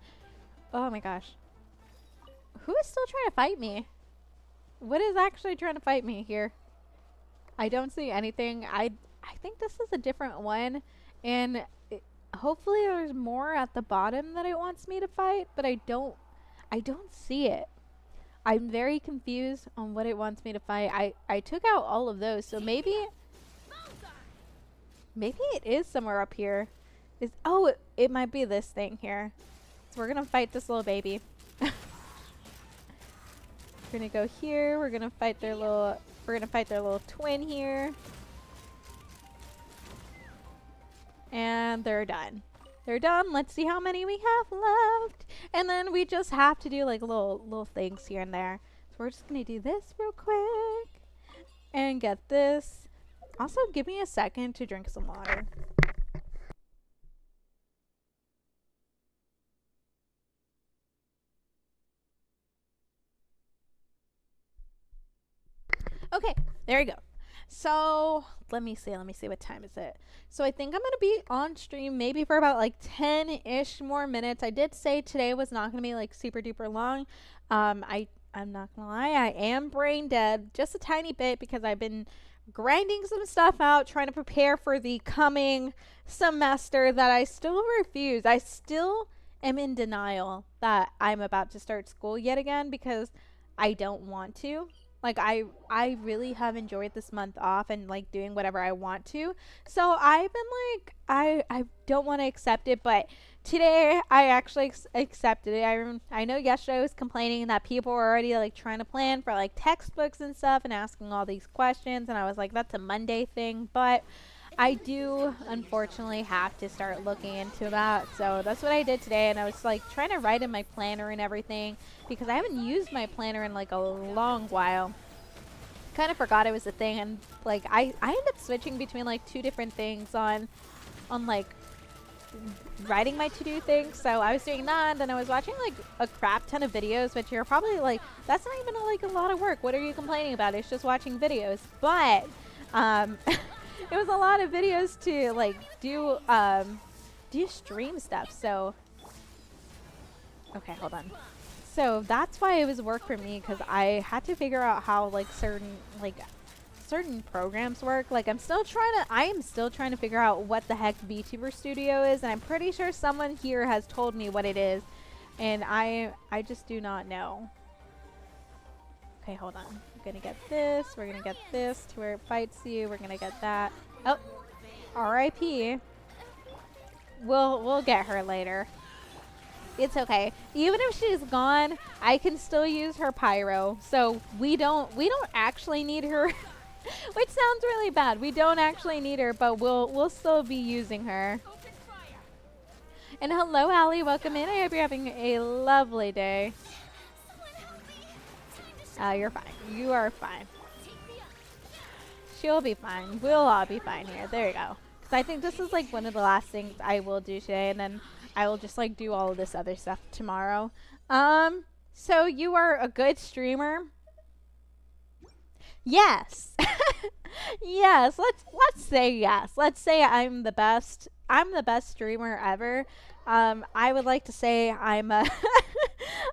Oh my gosh. Who is still trying to fight me? What is actually trying to fight me here? I don't see anything. I think this is a different one, and hopefully there's more at the bottom that it wants me to fight, but I don't see it. I'm very confused on what it wants me to fight. I took out all of those, so maybe it is somewhere up here. Oh, it might be this thing here. So we're gonna fight this little baby. We're gonna go here. We're gonna fight their little twin here. And they're done. They're done. Let's see how many we have left. And then we just have to do like little things here and there. So we're just gonna do this real quick and get this. Also, give me a second to drink some water. Okay, there you go. So let me see what time is it. So I think I'm gonna be on stream maybe for about like 10-ish more minutes. I did say today was not gonna be like super duper long. I'm not gonna lie, I am brain dead just a tiny bit because I've been grinding some stuff out, trying to prepare for the coming semester that I still refuse. I still am in denial that I'm about to start school yet again because I don't want to. Like, I really have enjoyed this month off and like doing whatever I want to. So I've been like, I don't want to accept it, but today I actually accepted it. I know yesterday I was complaining that people were already like trying to plan for like textbooks and stuff and asking all these questions, and I was like, that's a Monday thing, but I do unfortunately have to start looking into that. So that's what I did today, and I was like trying to write in my planner and everything because I haven't used my planner in like a long while. Kind of forgot it was a thing, and like I ended up switching between like 2 different things on like writing my to-do things. So I was doing that, and then I was watching like a crap ton of videos, which you're probably like, that's not even like a lot of work. What are you complaining about? It's just watching videos. But it was a lot of videos to like do stream stuff. So okay, hold on. So that's why it was work for me, because I had to figure out how like certain programs work. Like, I am still trying to figure out what the heck VTuber Studio is, and I'm pretty sure someone here has told me what it is, and I just do not know. Okay, hold on. We're gonna get this. We're gonna get this to where it fights you. We're gonna get that. Oh, R.I.P. We'll get her later. It's okay. Even if she's gone, I can still use her pyro. So we don't actually need her, which sounds really bad. We don't actually need her, but we'll still be using her. And hello, Allie. Welcome in. I hope you're having a lovely day. You're fine. You are fine. She'll be fine. We'll all be fine here. There you go. Because I think this is like one of the last things I will do today, and then I will just like do all of this other stuff tomorrow. So you are a good streamer? Yes. Yes, let's say yes. Let's say I'm the best. I'm the best streamer ever. I would like to say I'm a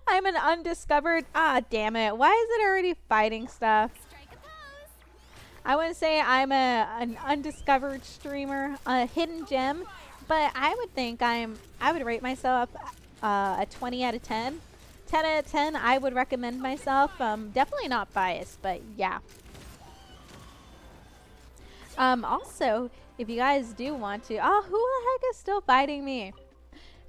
I'm an undiscovered. Ah, damn it. Why is it already fighting stuff? I wouldn't say I'm an undiscovered streamer, a hidden gem, but I would think I would rate myself a 20 out of 10. 10 out of 10, I would recommend myself. Definitely not biased, but yeah. Also, if you guys do want to, oh, who the heck is still fighting me?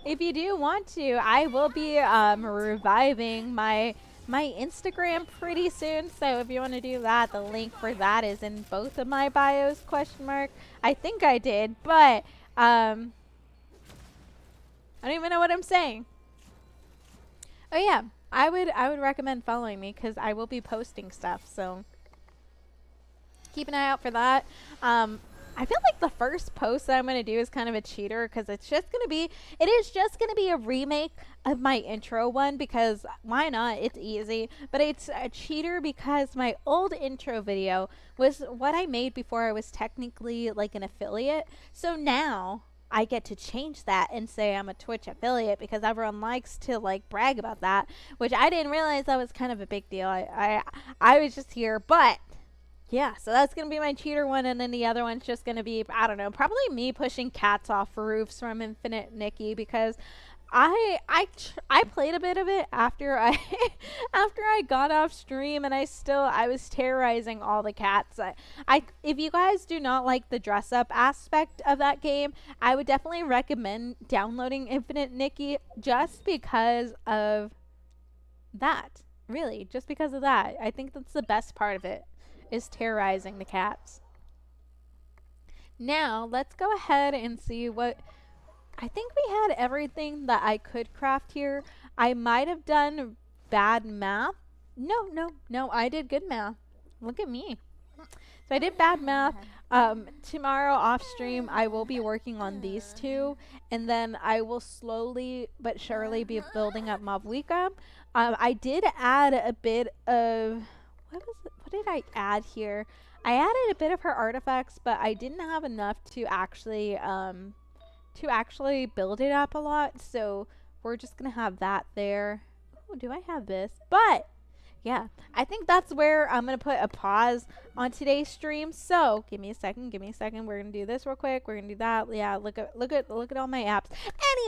If you do want to, I will be reviving my Instagram pretty soon. So if you want to do that, the link for that is in both of my bios, question mark. I think I did, but I don't even know what I'm saying. Oh yeah, I would recommend following me because I will be posting stuff. So keep an eye out for that. I feel like the first post that I'm going to do is kind of a cheater because it is just going to be a remake of my intro one because why not? It's easy. But it's a cheater because my old intro video was what I made before I was technically like an affiliate. So now I get to change that and say I'm a Twitch affiliate because everyone likes to like brag about that, which I didn't realize that was kind of a big deal. I was just here, but yeah, so that's going to be my cheater one, and then the other one's just going to be, I don't know, probably me pushing cats off roofs from Infinite Nikki because I played a bit of it after I after I got off stream, and I was terrorizing all the cats. If you guys do not like the dress up aspect of that game, I would definitely recommend downloading Infinite Nikki just because of that. Really, just because of that. I think that's the best part of it, is terrorizing the cats. Now, let's go ahead and see what... I think we had everything that I could craft here. I might have done bad math. No, I did good math. Look at me. So I did bad math. Tomorrow off stream, I will be working on these two, and then I will slowly but surely be building up Mavwika. I did add a bit of... What did I add here? I added a bit of her artifacts, but I didn't have enough to actually build it up a lot. So we're just gonna have that there. Oh, do I have this? But yeah, I think that's where I'm gonna put a pause on today's stream. So give me a second. We're gonna do this real quick. We're gonna do that. Yeah, look at all my apps.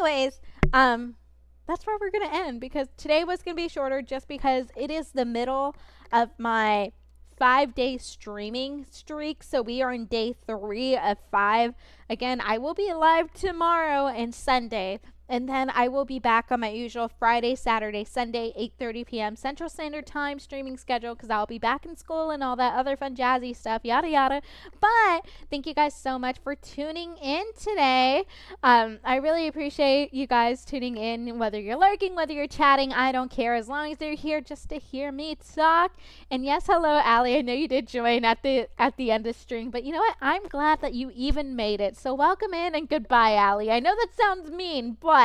Anyways, that's where we're gonna end because today was gonna be shorter just because it is the middle of my 5-day streaming streak. So we are in day 3 of 5. Again, I will be live tomorrow and Sunday. And then I will be back on my usual Friday, Saturday, Sunday, 8:30 p.m. Central Standard Time streaming schedule because I'll be back in school and all that other fun jazzy stuff, yada yada. But thank you guys so much for tuning in today. I really appreciate you guys tuning in, whether you're lurking, whether you're chatting, I don't care, as long as you're here just to hear me talk. And yes, hello, Allie. I know you did join at the end of stream, but you know what? I'm glad that you even made it. So welcome in and goodbye, Allie. I know that sounds mean, but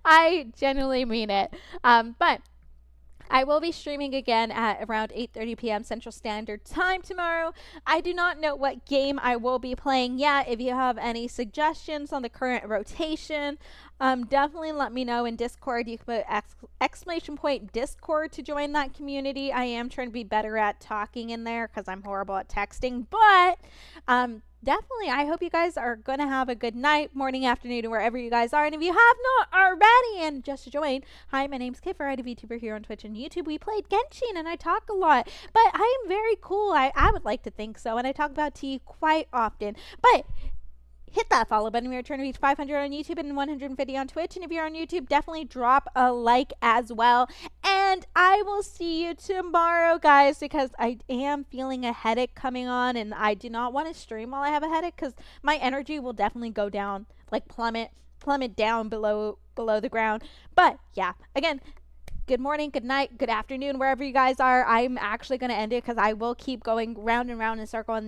I genuinely mean it. But I will be streaming again at around 8:30 p.m. Central Standard Time tomorrow. I do not know what game I will be playing yet. If you have any suggestions on the current rotation, Definitely let me know in Discord. You can put exclamation point Discord to join that community. I am trying to be better at talking in there because I'm horrible at texting. But definitely, I hope you guys are going to have a good night, morning, afternoon, wherever you guys are. And if you have not already, and just to join, hi, my name's Kiffer. I'm a VTuber here on Twitch and YouTube. We played Genshin and I talk a lot, but I am very cool. I would like to think so. And I talk about tea quite often. But hit that follow button. We are trying to reach 500 on YouTube and 150 on Twitch. And if you're on YouTube, definitely drop a like as well. And I will see you tomorrow, guys, because I am feeling a headache coming on, and I do not want to stream while I have a headache because my energy will definitely go down, like plummet down below the ground. But yeah, again, good morning, good night, good afternoon, wherever you guys are. I'm actually going to end it because I will keep going round and round in a circle. And